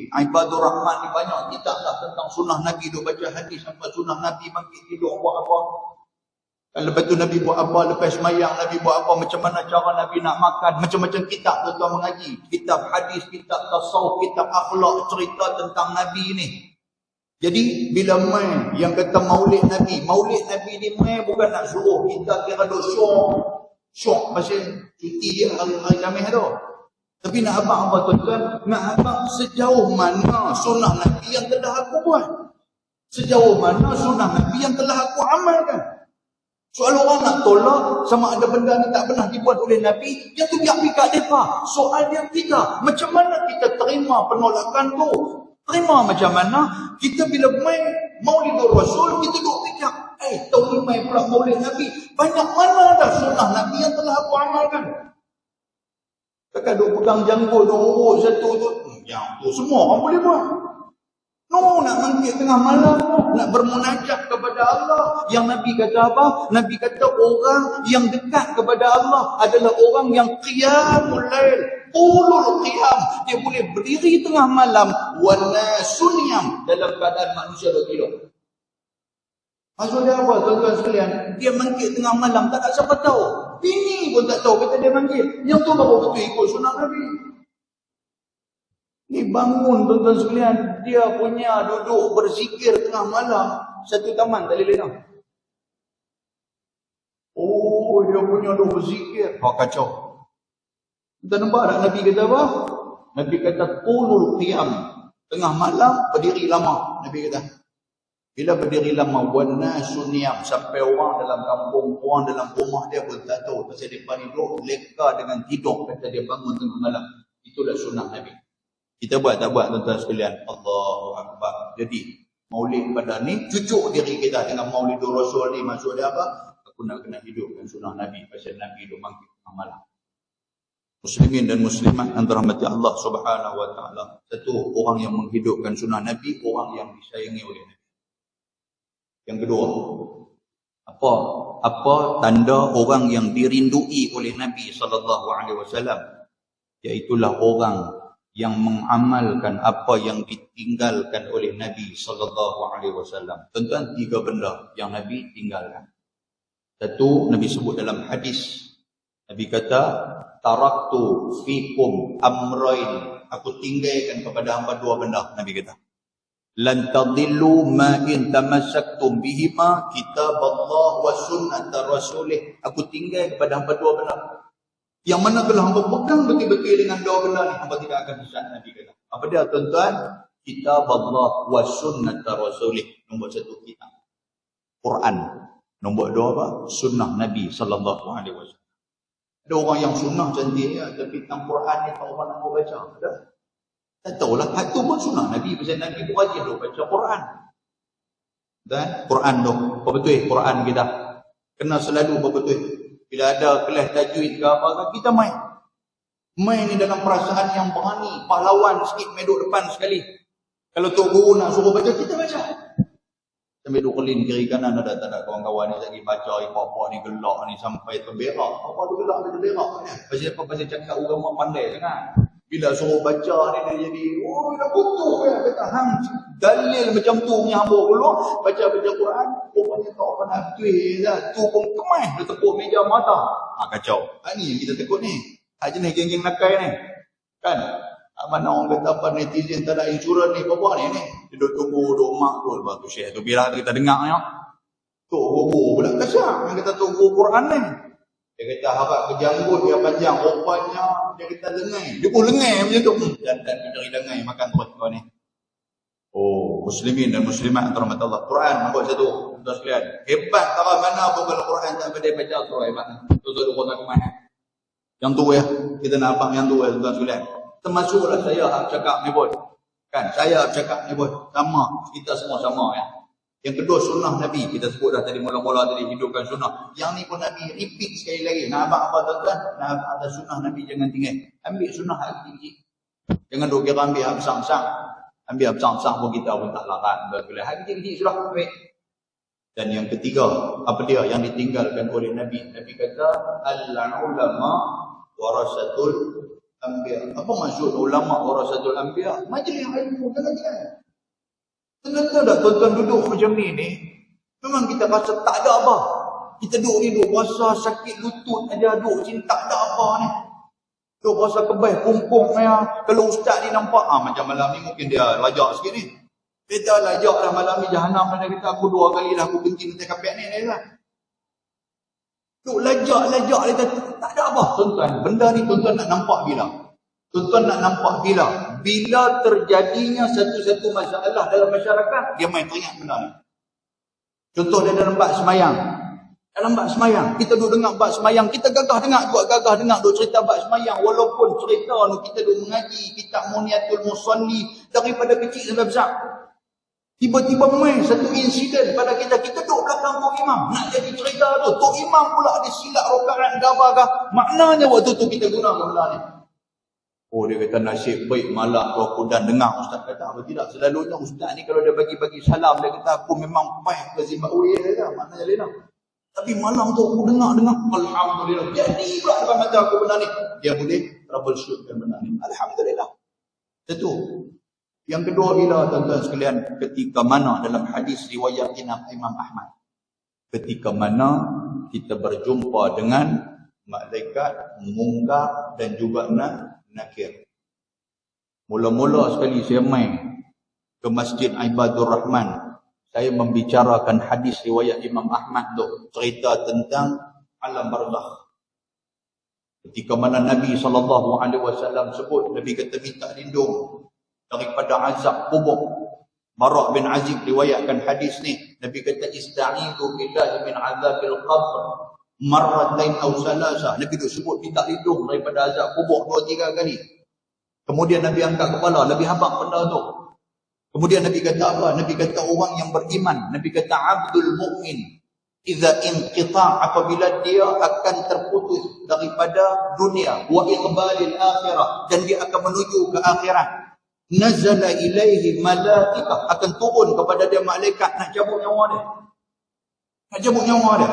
Ibadur Rahman ni, banyak kitab lah tentang sunnah Nabi, duduk baca hadis sampai sunnah Nabi, bangkit tidur buat apa. Lepas tu Nabi buat apa, lepas semayang Nabi buat apa, macam mana cara Nabi nak makan, macam-macam kitab tuan-tuan mengaji. Kitab hadis, kitab tasawuf, kitab akhlak, cerita tentang Nabi ni. Jadi bila main yang kata maulid Nabi ni main bukan nak suruh kita kira duk syok pasal cuti dia hari-hari Khamis tu. Tapi nak abang apa tuan-tuan? Nak abang sejauh mana sunnah Nabi yang telah aku buat, sejauh mana sunnah Nabi yang telah aku amalkan. Soal orang nak tolak sama ada benda ni tak pernah dibuat oleh Nabi, yang tu biar pikat mereka. Soal dia kita, macam mana kita terima penolakan tu? Terima macam mana? Kita bila main Maulidur Rasul, kita duduk fikir, tahun ni main pula Maulid Nabi. Banyak mana dah sunnah Nabi yang telah aku amalkan? Takkan duduk pegang janggut, duduk urut satu tu. Yang tu semua orang boleh buat. No, nak mangkit tengah malam, nak bermunajat kepada Allah. Yang Nabi kata apa? Nabi kata orang yang dekat kepada Allah adalah orang yang qiyamul lail, ulul qiyam. Dia boleh berdiri tengah malam, wanasun yam, dalam keadaan manusia bertidur. Maksud dia apa tuan-tuan sekalian? Dia mangkit tengah malam, tak ada siapa tahu. Bini pun tak tahu, kata dia mangkit. Yang tu baru betul ikut sunnah Nabi. Ni bangun tuan-tuan sekalian, dia punya duduk berzikir tengah malam, satu taman tak boleh nak. Oh, dia punya duduk berzikir, kacau. Kita nampak tak Nabi kata apa? Nabi kata qulul qiyam, tengah malam berdiri lama. Nabi kata Bila berdiri lama, wanasu niyam, sampai orang dalam kampung, orang dalam rumah dia pun tak tahu pasal dia duduk leka dengan tidur kata dia bangun tengah malam. Itulah sunnah Nabi. Kita buat tak buat tuan-tuan sekalian? Allahu Akbar. Jadi maulid pada ni cucuk diri kita dengan Maulidur Rasul ni. Maksud dia apa? Aku nak kena hidupkan sunnah Nabi pasal Nabi hidup bangkit tengah malam. Muslimin dan muslimat yang dirahmati Allah Subhanahu wa taala. Satu, orang yang menghidupkan sunnah Nabi, orang yang disayangi oleh Nabi. Yang kedua, apa tanda orang yang dirindui oleh Nabi sallallahu alaihi wasallam? Iaitulah orang yang mengamalkan apa yang ditinggalkan oleh Nabi sallallahu alaihi wasallam. Tuan-tuan, 3 benda yang Nabi tinggalkan. Satu, Nabi sebut dalam hadis. Nabi kata, taraktu fikum amrain. Aku tinggalkan kepada hamba 2 benda. Nabi kata, lan tadillu ma in tamassaktum bihima kitab Allah wa sunnat rasulih. Aku tinggal kepada hamba 2 benda. Yang mana kalau hamba pegang betul-betul dengan 2 benda ni, hamba tidak akan sesat. Nabi kata. Apa dia tuan-tuan? Kitab Allah wa sunnat rasulih. Nombor 1 kitab Quran. Nombor 2 apa? Sunnah Nabi sallallahu alaihi wasallam. Ada orang yang sunnah cantik ya, tapi tentang Quran ni tak orang nak baca. Ada? Tak tahulah, hak tu pun sunnah Nabi. Pasal Nabi pun rajin duk baca Quran. Dan Quran tu, apa betul Quran kita? Kena selalu apa betul. Bila ada kelas tajwid ke apa, kita main. Main ni dalam perasaan yang berani. Pahlawan sikit, main duduk depan sekali. Kalau Tok Guru nak suruh baca, kita baca. Sambil duduk kelin kiri kanan, ada tak ada kawan-kawan ni lagi baca, apa-apa ni gelak ni sampai terberak. Apa tu gelak ni terberak? Pasal apa? Pasal cakap ulama pandai sangat. Bila suruh baca ni dia jadi, oh dah butuh ya. Kata hang dalil macam tu punya hamba dulu. Baca-baca Quran, rupanya tak pernah tuih lah. Tu pun kemai, dia tepuk meja mata. Kacau. Ni yang kita takut ni. Jenis geng-geng nakal ni. Kan? Mana orang kata apa netizen tak ada insurans ni, apa ni? Dia tunggu duk mak tu. Lepas tu syekh tu bila kita dengar ya. Tok Guru pula kasar. Yang kata Tok Guru Quran ni. Dia kata harap kejanggut dia panjang. Rupanya dia kata lengai. Dia pun lengai macam tu. Dan kita cari lengai makan terus kau ni. Oh, muslimin dan muslimat rahmat Allah. Quran nombor 1. Tuan sekalian. Hebat tak mana pun kalau Quran tak pandai baca tu hebat. Tu tu orang kemah. Yang tu ya. Kita nak apa yang tu ya tuan sekalian. Termasuklah saya cakap ni pun. Kan, saya cakap ni pun. Sama. Kita semua sama ya. Yang kedua, sunnah Nabi. Kita sebut dah tadi mula-mula tadi hidupkan sunnah. Yang ni pun Nabi repeat sekali lagi. Nak apa tuan-tuan? Nak ada sunnah Nabi jangan tinggal. Ambil sunnah hak tinggi. Jangan duk kira ambil hak besar-besar. Ambil hak besar-besar pun kita pun tak larat. Hak kecil-kecil sudah ambil. Dan yang ketiga, apa dia yang ditinggalkan oleh Nabi? Nabi kata, al-ulama warasatul anbiya. Apa maksud ulama warasatul anbiya? Majlis ilmu jangan-jangan. Kenapa tak tuan-tuan duduk macam ni? Memang kita rasa tak ada apa. Kita duduk ni, duduk rasa sakit lutut aja, duduk sini tak ada apa ni. Duduk rasa kebas, pumpung ya. Kalau ustaz ni nampak, macam malam ni mungkin dia lajak sikit ni. Dia dah lajak lah malam ni jahanam. Dia kata aku 2 kali dah aku berhenti nanti kapek ni. Duduk lajak. Dia kata tak ada apa. Tuan-tuan, benda ni tuan-tuan nak nampak bila? Tuan-tuan nak nampak bila? Bila terjadinya satu-satu masalah dalam masyarakat, dia main teringat benda ni. Contoh dia dalam bab semayang. Dalam bab semayang, kita duduk dengar bab semayang, kita gagah dengar, duduk cerita bab semayang. Walaupun cerita ni kita duduk mengaji kitab Muniatul Musalli daripada kecil sampai besar. Tiba-tiba main satu insiden pada kita duduk belakang Tok Imam. Nak jadi cerita tu, Tok Imam pula ada silap rakaat gabah. Maknanya waktu tu kita gunakan benda ni. Oh, dia kata nasib baik malak aku dan dengar ustaz kata apa tidak. Selalunya ustaz ni kalau dia bagi-bagi salam, dia kata aku memang payah ke Zimbabwe dia, maknanya lain. Tapi malam tu aku dengar alhamdulillah. Jadi pula depan mata aku benda ni. Dia boleh troubleshootkan benda ni. Alhamdulillah. Satu. Yang kedua bila tuan-tuan sekalian, ketika mana dalam hadis riwayat Imam Ahmad. Ketika mana kita berjumpa dengan malaikat Munkar dan juga Nakir. Mula-mula sekali saya main ke Masjid Ibadur Rahman. Saya membicarakan hadis riwayat Imam Ahmad tu, cerita tentang alam barzakh. Ketika mana Nabi SAW sebut, Nabi kata minta lindung daripada azab kubur. Bara' bin Azib riwayatkan hadis ni. Nabi kata ista'idhu billahi min azabil qabr marratain aw salasa. Nabi tu sebut minta lindung daripada azab kubur 2-3 kali. Kemudian Nabi angkat kepala, lebih habaq benda tu. Kemudian Nabi kata apa? Nabi kata orang yang beriman, Nabi kata abdul mu'min idza inqita' apabila dia akan terputus daripada dunia wa iqbalil akhirah, dan dia akan menuju ke akhirat, nazala ilaihi malaikah, akan turun kepada dia malaikat nak cabut nyawa dia. Nak cabut nyawa dia.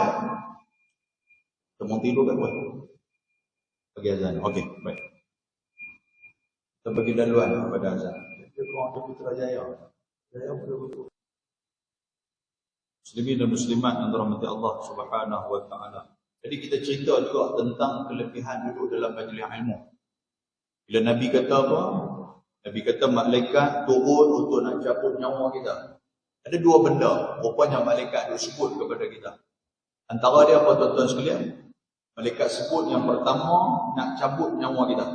Temu tidur kan buat. Bagi azan. Okey, baik. Kita bagi laluan pada azan. Dia keluar dari Putrajaya. Jaya betul-betul. Muslimin dan muslimat yang dirahmati Allah Subhanahu wa taala. Jadi kita cerita juga tentang kelebihan duduk dalam majlis ilmu. Bila Nabi kata apa? Nabi kata malaikat turun untuk nak cabut nyawa kita. Ada 2 benda rupanya malaikat itu sebut kepada kita. Antara dia apa tuan-tuan sekalian? Malaikat sebut yang pertama nak cabut nyawa kita.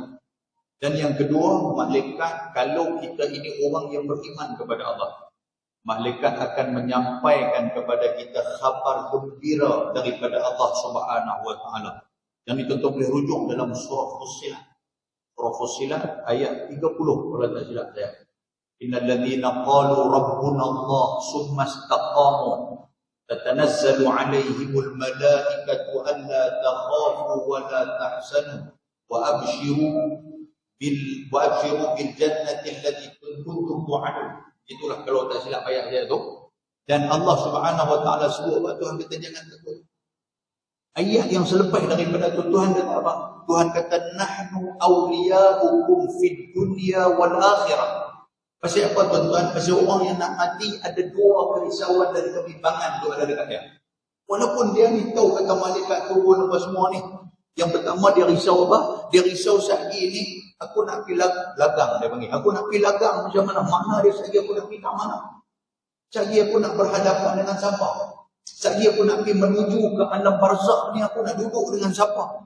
Dan yang kedua, malaikat kalau kita ini orang yang beriman kepada Allah, malaikat akan menyampaikan kepada kita khabar gembira daripada Allah Subhanahu wa taala. Yang tuan-tuan boleh rujuk dalam surah Fussilat. Surah Fussilat ayat 30 kalau tak silap saya. Innal ladzina qalu rabbuna Allah summa istaqamu tatanazzalu alaihimul malaikatu alla takhafu wa la tahzanu wa abshiru bil jannati allati kuntum tu'adun. Itulah kalau tak silap ayat dia tu. Dan Allah Subhanahu wa taala sebut Tuhan kata jangan takut. Ayat yang selepas daripada tu Tuhan kata apa? Tuhan kata nahnu awliya'ukum fid dunya wal akhirah. Pasal apa tuan-tuan? Pasal orang yang nak mati ada 2 kerisauan dari kebimbangan tu ada dekat dia. Walaupun dia ni tahu kata malaikat turun apa semua ni. Yang pertama dia risau apa? Dia risau saat ini aku nak pergi lagang, dia panggil. Aku nak pergi lagang macam mana? Mana dia saat aku nak pergi kat mana? Saat aku nak berhadapan dengan siapa? Saat aku nak pergi menuju ke alam barzakh ni, aku nak duduk dengan siapa?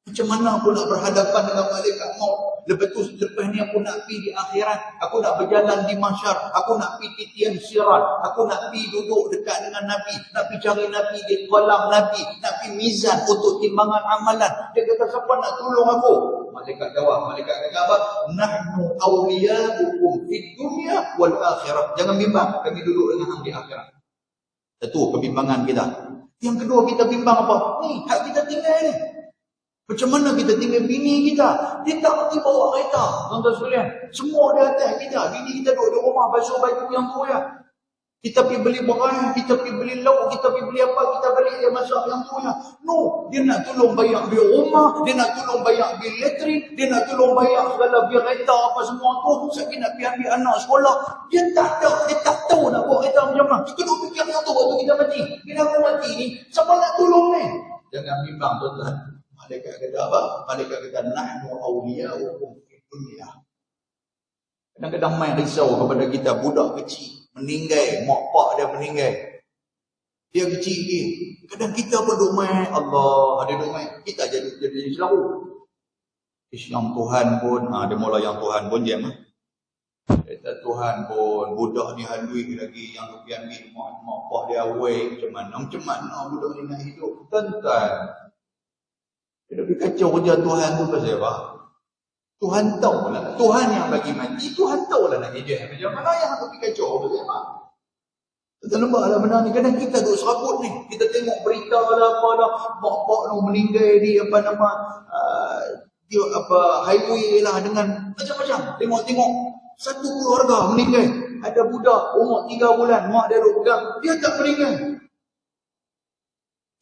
Macam mana aku nak berhadapan dengan malaikat maut? Lepas tu selepas ni aku nak pergi di akhirat. Aku nak berjalan di mahsyar. Aku nak pergi titian sirat. Aku nak pergi duduk dekat dengan Nabi. Nak pergi cari Nabi di kolam Nabi. Nak pergi mizan untuk timbangan amalan. Dia kata siapa nak tolong aku? Malaikat jawab. Malaikat kata apa? Nahnu awliya'ukum fid dunya wal akhirah. Jangan bimbang. Kami duduk dengan hang di akhirat. Itu kebimbangan kita. Yang kedua kita bimbang apa? Ni hak kita tinggal ni. Macam mana kita tinggal bini kita? Dia tak pergi bawa kereta. Tuan-tuan sekalian, semua di atas kita. Bini kita duduk di rumah basuh baju yang koyak. Kita pergi beli barang, kita pergi beli lauk, kita pergi beli apa, kita balik dia masak yang koyak. No, dia nak tolong bayar bil rumah, dia nak tolong bayar bil elektrik, dia nak tolong bayar segala bil kereta apa semua tu. Sekali nak pergi ambil anak sekolah, dia tak tahu nak bawa kereta macam mana. Kita duduk fikir yang tu waktu kita mati. Bila aku mati ni, siapa nak tolong ni? Jangan bimbang tuan-tuan. Malaikat kata apa? Malaikat kata nahnu awliya'ukum fid dunya. Kadang-kadang main risau kepada kita budak kecil meninggal, mak pak dia meninggal. Dia kecil ni. Kadang kita pun duk main, Allah, ada duk main. Kita jadi selalu. Yang Tuhan pun, dia mula yang Tuhan pun jam. Kata Tuhan pun budak ni halui lagi yang pergi ambil mak pak dia away macam mana budak ni nak hidup. Tuan-tuan, dia lebih kacau kerja Tuhan tu pasal apa? Tuhan tahu lah. Tuhan yang bagi mati, Tuhan tahu lah nak kerja macam mana yang lebih kacau pasal apa? Kita nampak lah benda ni. Kadang kita duduk serabut ni. Kita tengok berita lah apa lah. Mak-mak tu meninggal di apa nama highway lah dengan macam-macam. Tengok-tengok. Satu keluarga meninggal. Ada budak umur 3 bulan. Mak dia duduk pegang. Dia tak meninggal.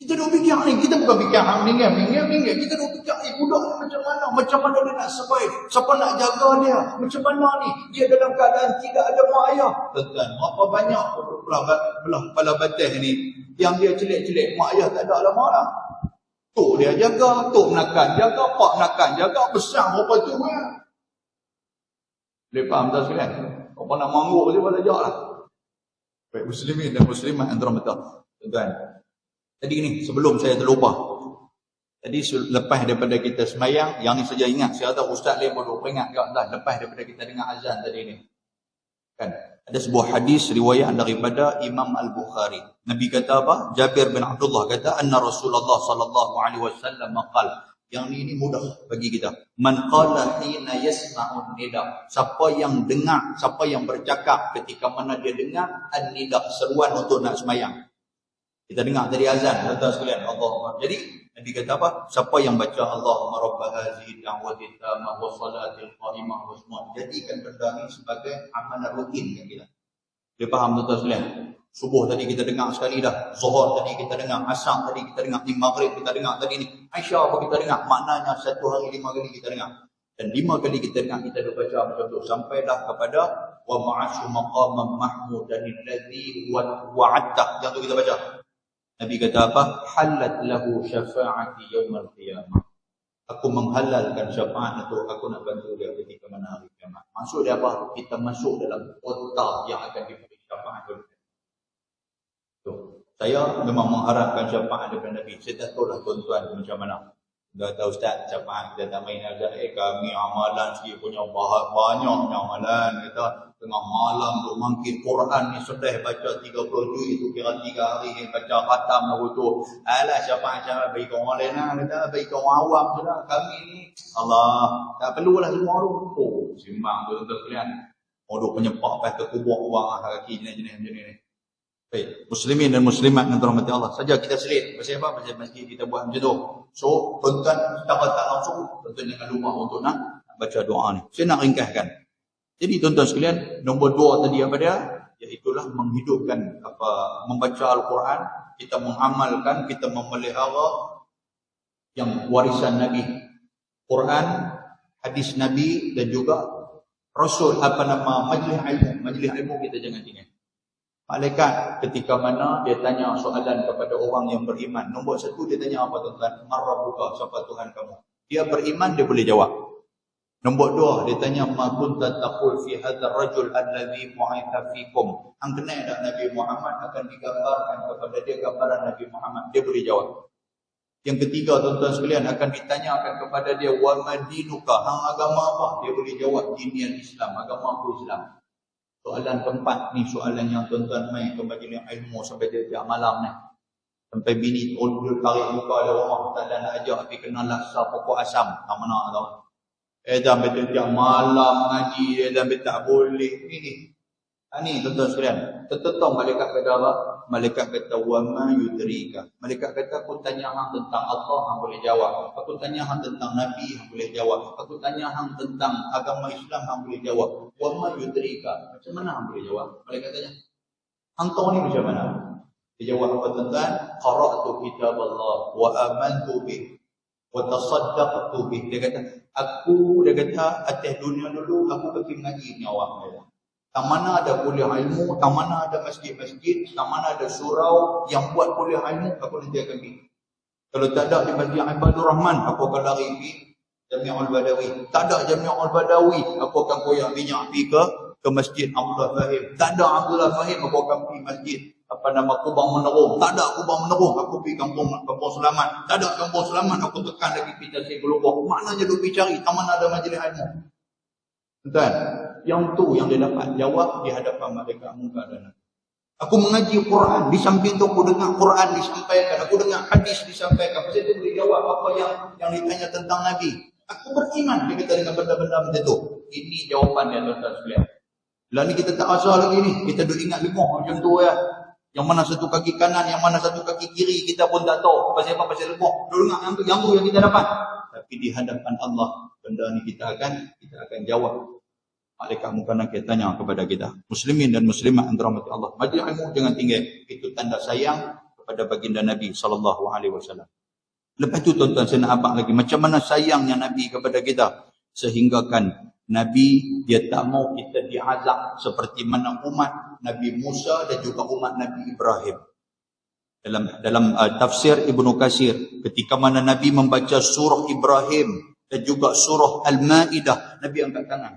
Kita duk fikir ni, kita bukan fikir hang meninggal. Kita duk fikir budak ni macam mana dia nak survive, siapa nak jaga dia, macam mana ni, dia dalam keadaan tidak ada mak ayah. Tuan-tuan, berapa banyak belah kepala batas ni, yang dia celik-celik, mak ayah tak ada lama lah. Tok dia jaga, tok menakan jaga, pak menakan jaga, besar berapa tu ya. Boleh faham tak sekalian? Apa nak manggur je pada jauh lah. Baik muslimin dan muslimat yang dirahmati Allah. Tuan-tuan, tadi ni sebelum saya terlupa. Tadi lepas daripada kita sembahyang, yang ni saja ingat. Saya tahu ustaz lain pun peringat juga dah lepas daripada kita dengar azan tadi ni. Kan? Ada sebuah hadis riwayat daripada Imam Al-Bukhari. Nabi kata apa? Jabir bin Abdullah kata, anna Rasulullah sallallahu alaihi wasallam qala. Yang ini mudah bagi kita. Man qala hina yasma'un nida. Siapa yang dengar, siapa yang bercakap ketika mana dia dengar an-nida, seruan untuk nak sembahyang. Kita dengar tadi azan, tuan-tuan sekalian, Allahumma. Jadi Nabi kata apa? Siapa yang baca Allahumma rabb hadhihi da'wati tammah wa salatil qa'imah wa semua, jadikan benda ini sebagai amalan rutin kan kita. Dia faham tuan-tuan sekalian? Subuh tadi kita dengar sekali dah, Zuhur tadi kita dengar, Asar tadi kita dengar, ni Maghrib kita dengar tadi ni, Aisyah apa kita dengar, maknanya satu hari 5 kali kita dengar. Dan 5 kali kita dengar, kita dah baca macam tu sampai dah kepada wa ma'asyu maqamam mahmudan alladhi wa'adta. Yang tu kita baca. Nabi kata apa? Halat lahu syafa'ati yaumal qiyamah. Aku menghalalkan syafaat untuk aku nak bantu dia ketika mana hari kiamat. Maksud dia apa? Kita masuk dalam kota yang akan diberi syafaat oleh saya memang mengharapkan syafaat daripada Nabi. Saya tak tahu lah tuan-tuan macam mana. Dah tahu Ustaz, syafaat kita tak main azan. Kami amalan sikit punya banyaknya amalan. Kita tengah malam duk mangkit Quran ni sedih baca 30 juz itu kira 3 hari baca khatam lagu tu. Alah syafaat bagi kau orang lain lah. Kata bagi kau orang awam je lah. Kami ni Allah tak perlulah semua tu. Oh, simbang tuan-tuan sekalian. Oh duk penyempak pas ke kubur uang kaki jenis-jenis macam ni. Baik, muslimin dan muslimat yang dirahmati Allah. Saja kita selit. Pasal apa? Pasal masjid kita buat macam tu. So, tuan-tuan tak langsung, tuan-tuan jangan lupa untuk nak baca doa ni. Saya nak ringkaskan. Jadi tuan-tuan sekalian, nombor 2 tadi apa dia? Iaitulah menghidupkan apa, membaca Al-Quran, kita mengamalkan, kita memelihara yang warisan Nabi. Quran, hadis Nabi dan juga Rasul majlis ilmu kita jangan tinggal. Malaikat ketika mana dia tanya soalan kepada orang yang beriman. Nombor 1 dia tanya apa tuan-tuan? Marabbuka, siapa Tuhan kamu? Dia beriman, dia boleh jawab. Nombor 2 dia tanya ma kunta taqul fi hadzal rajul alladhi mu'itha fikum. Hang kenal tak Nabi Muhammad, akan digambarkan kepada dia gambaran Nabi Muhammad. Dia boleh jawab. Yang ketiga tuan-tuan sekalian akan ditanyakan kepada dia wa madinuka, hang agama apa? Dia boleh jawab dinian Islam, agama aku Islam. Soalan keempat ni soalan yang tuan-tuan main ke majlis ilmu sampai tiap malam ni. Sampai bini dia tarik muka dia rumah, tak ada nak ajak tapi kena laksa pokok asam. Tak mana tau. Dah betul tiap malam ngaji, dah betul tak boleh. Ini. Ni tuan-tuan sekalian. Tetap malaikat kata apa? Malaikat kata wa ma yudrika. Malaikat kata aku tanya hang tentang Allah, hang boleh jawab. Aku tanya hang tentang Nabi, hang boleh jawab. Aku tanya hang tentang agama Islam, hang boleh jawab. Wa ma yudrika. Macam mana hang boleh jawab? Malaikat tanya. Hang tahu ni macam mana? Dia jawab apa tuan-tuan? Qara'tu kitab Allah wa amantu bih wa tasaddaqtu bih. Dia kata, dia kata atas dunia dulu aku pergi mengaji ni awak dia. Tak mana ada kuliah ilmu, tak mana ada masjid-masjid, tak mana ada surau yang buat kuliah ilmu, aku nanti akan pergi. Kalau tak ada di Masjid Ibadur Rahman, aku akan lari pergi Jami'ul Badawi. Tak ada Jami'ul Badawi, aku akan koyak minyak pergi ke Masjid Abdullah Fahim. Tak ada Abdullah Fahim, aku akan pergi masjid Kubang Menerung. Tak ada Kubang Menerung, aku pergi Kampung Selamat. Tak ada Kampung Selamat, aku tekan lagi pergi Tasik Gelobok. Maknanya duk pergi cari, tak mana ada majlis ilmu. Tuan, yang tu yang dia dapat jawab di hadapan malaikat munkar dan nakir. Aku mengaji Quran, di samping tu aku dengar Quran disampaikan, aku dengar hadis disampaikan. Pasal tu boleh jawab apa yang ditanya tentang Nabi. Aku beriman dia kata dengan benda-benda macam tu. Ini jawapan dia tuan-tuan sekalian. Lah ni kita tak asal lagi ni, kita duk ingat lemah macam tu ya. Yang mana satu kaki kanan, yang mana satu kaki kiri kita pun tak tahu. Pasal apa? Pasal lemah. Duk dengar yang tu yang kita dapat. Tapi di hadapan Allah, benda ni kita akan jawab. Malaikat munkar nakir tanya kepada kita. Muslimin dan muslimat yang dirahmati Allah. Majlis ilmu jangan tinggal. Itu tanda sayang kepada baginda Nabi SAW. Lepas tu tuan-tuan saya nak abang lagi. Macam mana sayangnya Nabi kepada kita. Sehinggakan Nabi dia tak mau kita diazab. Seperti mana umat Nabi Musa dan juga umat Nabi Ibrahim. Dalam tafsir Ibnu Katsir, ketika mana Nabi membaca surah Ibrahim dan juga surah Al-Ma'idah, Nabi angkat tangan.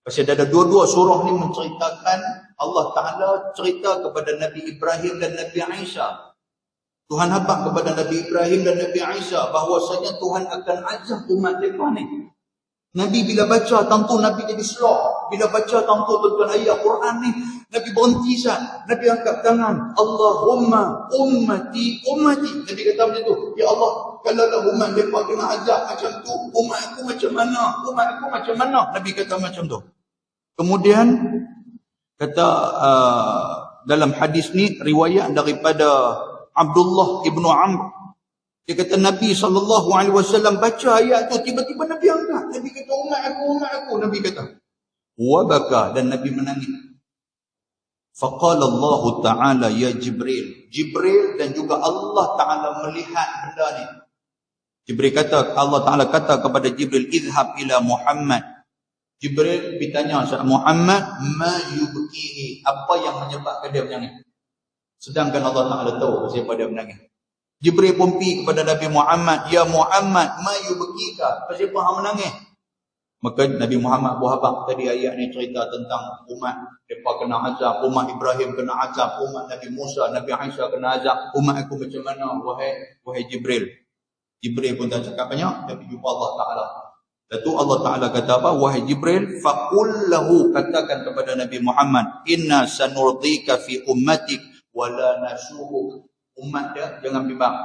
Pasal ada dua-dua surah ni menceritakan Allah Ta'ala cerita kepada Nabi Ibrahim dan Nabi Isa. Tuhan habaq kepada Nabi Ibrahim dan Nabi Isa bahawasanya Tuhan akan azab umat mereka ni. Nabi bila baca tentu Nabi jadi slow. Bila baca tangku tuan ayat Quran ni, Nabi berhenti sat. Nabi angkat tangan. Allahumma ummati ummati. Nabi kata macam tu. Ya Allah, kalau lah umat mereka kena azab macam tu, umat aku macam mana? Umat aku macam mana? Nabi kata macam tu. Kemudian kata dalam hadis ni riwayat daripada Abdullah ibnu Amr. Dia kata Nabi SAW baca ayat tu, tiba-tiba Nabi angkat. Nabi kata umat aku. Nabi kata. Wabaka, dan Nabi menangis. Faqala Allah Ta'ala ya Jibril. Jibril dan juga Allah Ta'ala melihat benda ni. Jibril kata, Allah Ta'ala kata kepada Jibril, izhab ila Muhammad. Jibril bertanya Muhammad, ma yubkihi, apa yang menyebabkan dia menangis? Sedangkan Allah Ta'ala tahu siapa dia menangis. Jibril pun pergi kepada Nabi Muhammad, ya Muhammad, ma yubkika, siapa yang menangis? Maka Nabi Muhammad buat apa? Tadi ayat ni cerita tentang umat mereka kena azab, umat Ibrahim kena azab, umat Nabi Musa, Nabi Isa kena azab, umat aku macam mana? Wahai Jibril. Jibril pun tak cakap banyak, tapi jumpa Allah Ta'ala. Lalu Allah Ta'ala kata apa? Wahai Jibril, faqul lahu, katakan kepada Nabi Muhammad, inna sanurdika fi ummatik wala nasuhuk. Umat dia jangan bimbang.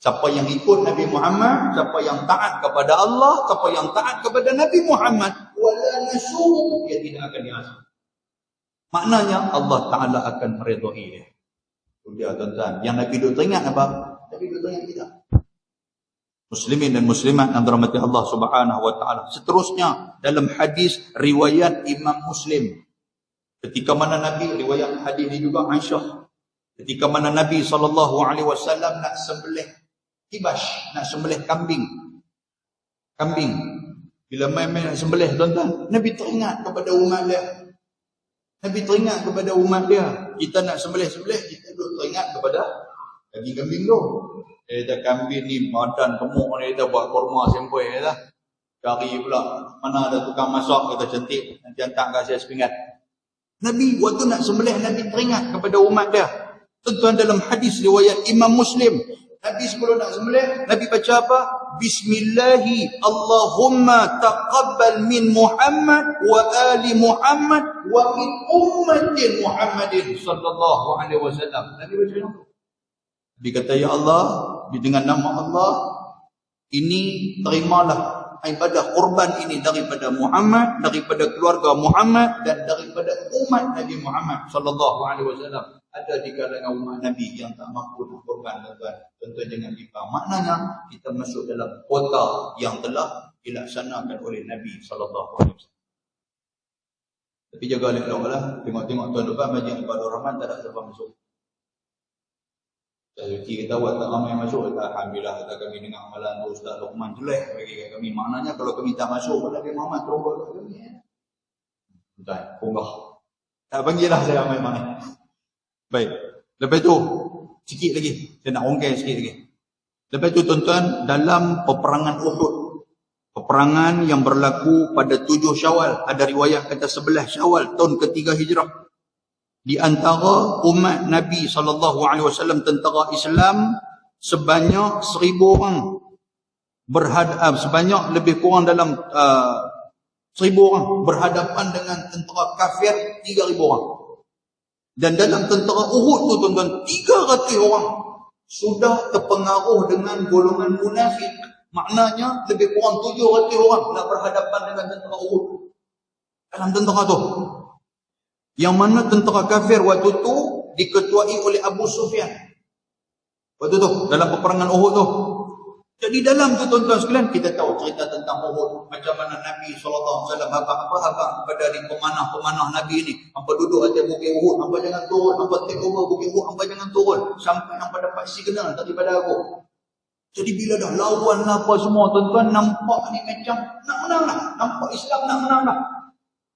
Siapa yang ikut Nabi Muhammad, siapa yang taat kepada Allah, siapa yang taat kepada Nabi Muhammad, wala nasuhuk, dia tidak akan diazab. Maknanya Allah Ta'ala akan meridai dia. Dia tuan-tuan, yang Nabi duk teringat apa? Nabi duk teringat kita. Muslimin dan muslimat yang dirahmati Allah Subhanahu wa taala. Seterusnya dalam hadis riwayat Imam Muslim. Ketika mana Nabi, riwayat hadis ini juga Aisyah. Ketika mana Nabi SAW nak sembelih kibash, nak sembelih kambing. Bila main-main nak sembelih tuan-tuan, Nabi teringat kepada umat dia. Kita nak sembelih-sembelih, kita teringat kepada daging kambing tu. Dia kata kambing ni badan gemuk ni, dia buat kurma sempoi dia dah. Cari pula mana ada tukang masak, kata cantik, nanti hantar kasih sepinggan. Nabi waktu nak sembelih, Nabi teringat kepada umat dia. Tuan-tuan, dalam hadis riwayat Imam Muslim, Nabi sebelum nak sembelih, Nabi baca apa? Bismillahi Allahumma taqabbal min Muhammad wa ali Muhammad wa min ummatin Muhammadin sallallahu alaihi wasallam. Nabi baca itu. Nabi kata, ya Allah, dengan nama Allah, ini terimalah ibadah kurban ini daripada Muhammad, daripada keluarga Muhammad dan daripada umat Nabi Muhammad sallallahu alaihi wasallam. Ada di kalangan umat Nabi yang tak mampu berkorban, tuan-tuan. Tuan-tuan jangan bimbang. Maknanya kita masuk dalam kuota yang telah dilaksanakan oleh Nabi sallallahu alaihi wasallam. Tapi jaga elok-eloklah. Tengok-tengok tuan depan majlis ibadah Rahman tak ada siapa masuk. Jadi kita buat tak ramai masuk. Alhamdulillah kata kami dengan amalan tu Ustaz Luqman jelek bagi kami. Maknanya kalau kami tak masuk, Nabi Muhammad terombak kat kami. Tuan, punggah. Tak panggillah saya ramai-ramai. Baik. Lepas tu, sikit lagi. Saya nak ongkai sikit lagi. Lepas tu tuan-tuan, dalam peperangan Uhud. Peperangan yang berlaku pada 7 Syawal. Ada riwayat kata 11 Syawal tahun ketiga Hijrah. Di antara umat Nabi SAW, tentera Islam, sebanyak 1,000 orang. Sebanyak lebih kurang dalam 1,000 orang. Berhadapan dengan tentera kafir 3,000 orang. Dan dalam tentera Uhud tu tuan-tuan, 300 orang sudah terpengaruh dengan golongan munafik. Maknanya lebih kurang 700 orang nak berhadapan dengan tentera Uhud. Dalam tentera tu. Yang mana tentera kafir waktu tu diketuai oleh Abu Sufyan. Waktu tu, dalam peperangan Uhud tu. Jadi dalam tu tuan-tuan sekalian, kita tahu cerita tentang Uhud. Macam mana Nabi SAW habaq kepada pemanah-pemanah Nabi ni. Hampa duduk atas bukit Uhud, hampa jangan turun. Hampa take over bukit Uhud, hampa jangan turun. Sampai hampa dapat signal daripada aku. Jadi bila dah lawan lah apa semua tuan-tuan, nampak ni macam nak menang lah. Nampak Islam nak menang lah.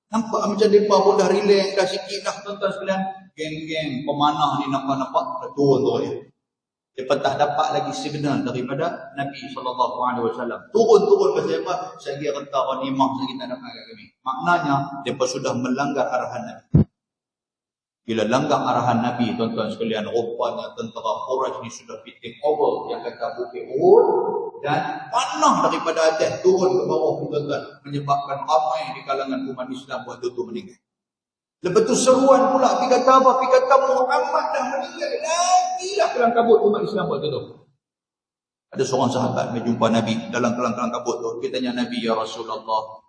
Nampak macam mereka pun dah relax dah sikit dah tuan-tuan sekalian. Geng-geng pemanah ni nampak-nampak dah turun dia. Mereka tak dapat lagi signal daripada Nabi SAW. Turun-turun pasal apa? Sagi rentah ghanimah lagi tak dapat kat kami. Maknanya, mereka sudah melanggar arahan Nabi. Bila langgar arahan Nabi, tuan-tuan sekalian, rupanya tentera Quraisy ni sudah take over yang kata Bukit Uhud dan panah daripada atas turun ke bawah, tuan-tuan, menyebabkan ramai di kalangan umat Islam waktu itu meninggal. Lepas tu seruan pula, pergi kata apa? Pergi kata Muhammad dah meninggal. Nagilah kelang kabut umat Islam waktu itu. Ada seorang sahabat berjumpa Nabi dalam kelang-kelang kabut tu. Dia tanya Nabi, ya Rasulullah,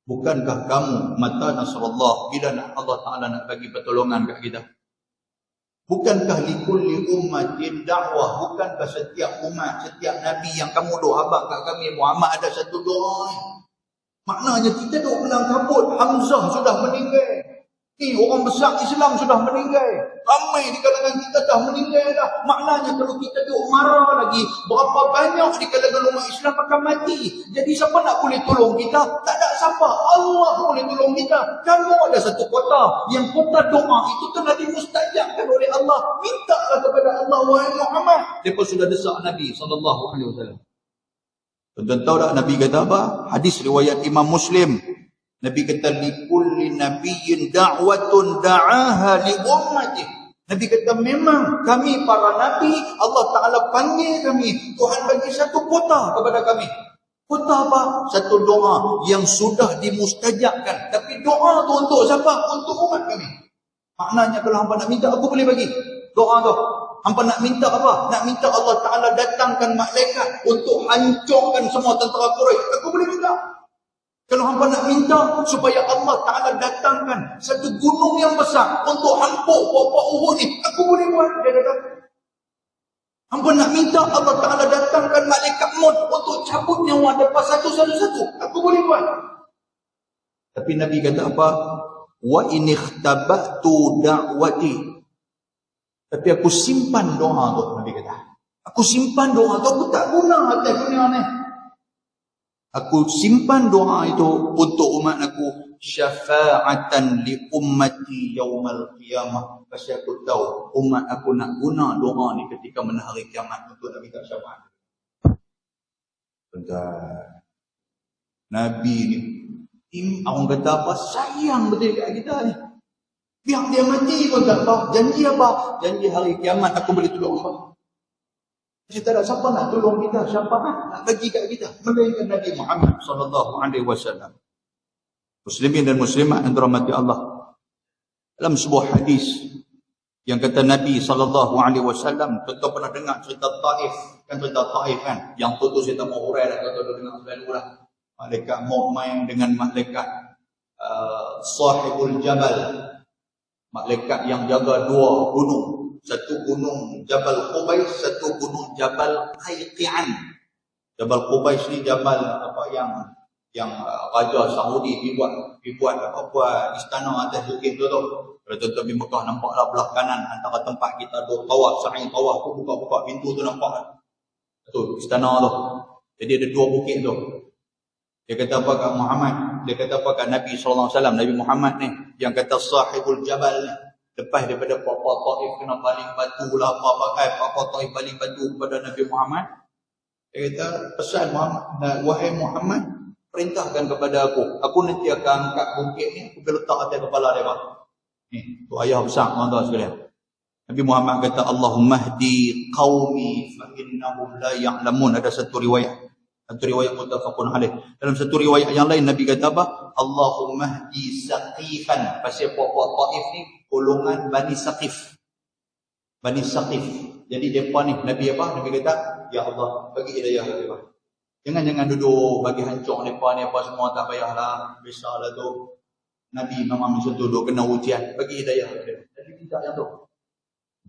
bukankah kamu mata Nasrullah bila Allah Ta'ala nak bagi pertolongan kat kita? Bukankah likulli ummatin da'wah? Bukankah setiap umat, setiap Nabi yang kamu doa abang kat kami Muhammad ada satu doa? Maknanya kita duk kelang kabut, Hamzah sudah meninggal. Ni orang besar Islam sudah meninggal. Ramai di kalangan kita dah meninggal dah. Maknanya kalau kita duk marah lagi, berapa banyak di kalangan umat Islam akan mati. Jadi siapa nak boleh tolong kita? Tak ada siapa. Allah boleh tolong kita. Kamu ada satu kota, yang kota doa itu telah dimustajabkan oleh Allah. Mintalah kepada Allah, wahai Muhammad. Lepas sudah desak Nabi SAW. Tuan-tuan tahu tak Nabi kata apa? Hadis riwayat Imam Muslim. Nabi kata, likulli nabiyyin da'watun da'aha li ummati. Nabi kata, memang kami para nabi, Allah Ta'ala panggil kami. Tuhan bagi satu kota kepada kami. Kota apa? Satu doa yang sudah dimustajabkan. Tapi doa tu untuk siapa? Untuk umat kami. Maknanya kalau hampa nak minta, aku boleh bagi. Doa tu. Hampa nak minta apa? Nak minta Allah Ta'ala datangkan malaikat untuk hancurkan semua tentera Quraisy. Aku boleh minta. Kalau hampa nak minta supaya Allah Ta'ala datangkan satu gunung yang besar untuk hampuk puak-puak Uhud ni, aku boleh buat. Dia kata, hampa nak minta Allah Ta'ala datangkan malaikat maut untuk cabut nyawa lepas satu-satu, aku boleh buat. Tapi Nabi kata apa? Wa in ikhtabatu da'wati. Tapi aku simpan doa tu, Nabi kata. Aku simpan doa tu, aku tak guna atas dunia ni. Aku simpan doa itu untuk umat aku, syafa'atan li ummati yaumal qiyamah. Pasal aku tahu umat aku nak guna doa ni ketika hari kiamat untuk nak minta syafaat. Tuan-tuan, Nabi ni, orang kata apa? Sayang betul kat kita ni. Biar dia mati pun tak apa. Janji apa? Janji hari kiamat aku boleh tolong apa? Kita tak ada siapa nak tolong kita, siapa nak bagi kat kita, melainkan Nabi Muhammad SAW. Muslimin dan muslimat yang dirahmati Allah, dalam sebuah hadis yang kata Nabi SAW, kita pernah dengar cerita Taif, kan cerita Taif kan, yang tu cerita mau hurai dah, kita dengar selalu lah. Malaikat maut main dengan malaikat sahibul jabal, malaikat yang jaga dua gunung. Satu gunung Jabal Qubais, satu gunung Jabal Qayqi'an. Jabal Qubais ni jabal apa yang Raja Saudi dibuat apa istana atas bukit tu. Kalau tuan-tuan di Mekah nampaklah belah kanan antara tempat kita duk tawaf, sa'i tawaf tu, buka-buka pintu tu nampak. Tu istana tu. Jadi ada dua bukit tu. Dia kata apa kat Muhammad? Dia kata apa kat Nabi SAW, Nabi Muhammad ni yang kata sahibul jabal ni. Lepas daripada Papa Taif kena baling batu lah, Papa Taif baling batu kepada Nabi Muhammad. Dia kata, pesan Muhammad, wahai Muhammad, perintahkan kepada aku nanti akan angkat bukit ni, aku boleh letak atas kepala dia. Ni, tu ayah besar, tuan-tuan sekalian. Nabi Muhammad kata, Allahumma hdi qaumi fa innahum la ya'lamun. Ada satu riwayat. Satu riwayat muttafaqun alaih. Dalam satu riwayat yang lain Nabi kata apa? Allahumma hdi Saqifan. Pasal Papa Taif ni golongan Bani Saqif. Bani Saqif. Jadi depa ni Nabi apa? Nabi kata, ya Allah, bagi hidayah mereka. Jangan duduk bagi hancur depa ni apa semua, tak payahlah. Biasalah tu. Nabi memang macam tu duduk kena ujian, bagi hidayah mereka. Jadi minta yang tu.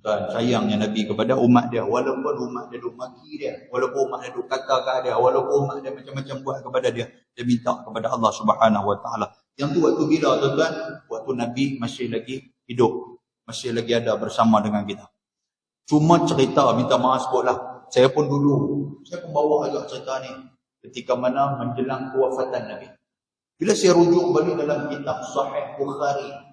Dan sayangnya Nabi kepada umat dia, walaupun umat dia duk maki dia, walaupun umat dia duk kata kat dia, walaupun umat dia macam-macam buat kepada dia, dia minta kepada Allah Subhanahu Wa Taala. Yang tu waktu bila, tuan-tuan? Waktu Nabi masih lagi hidup, masih lagi ada bersama dengan kita. Cuma cerita, minta maaf sebutlah, saya pun dulu, saya pun bawa agak cerita ni ketika mana menjelang kewafatan Nabi. Bila saya rujuk balik dalam kitab Sahih Bukhari,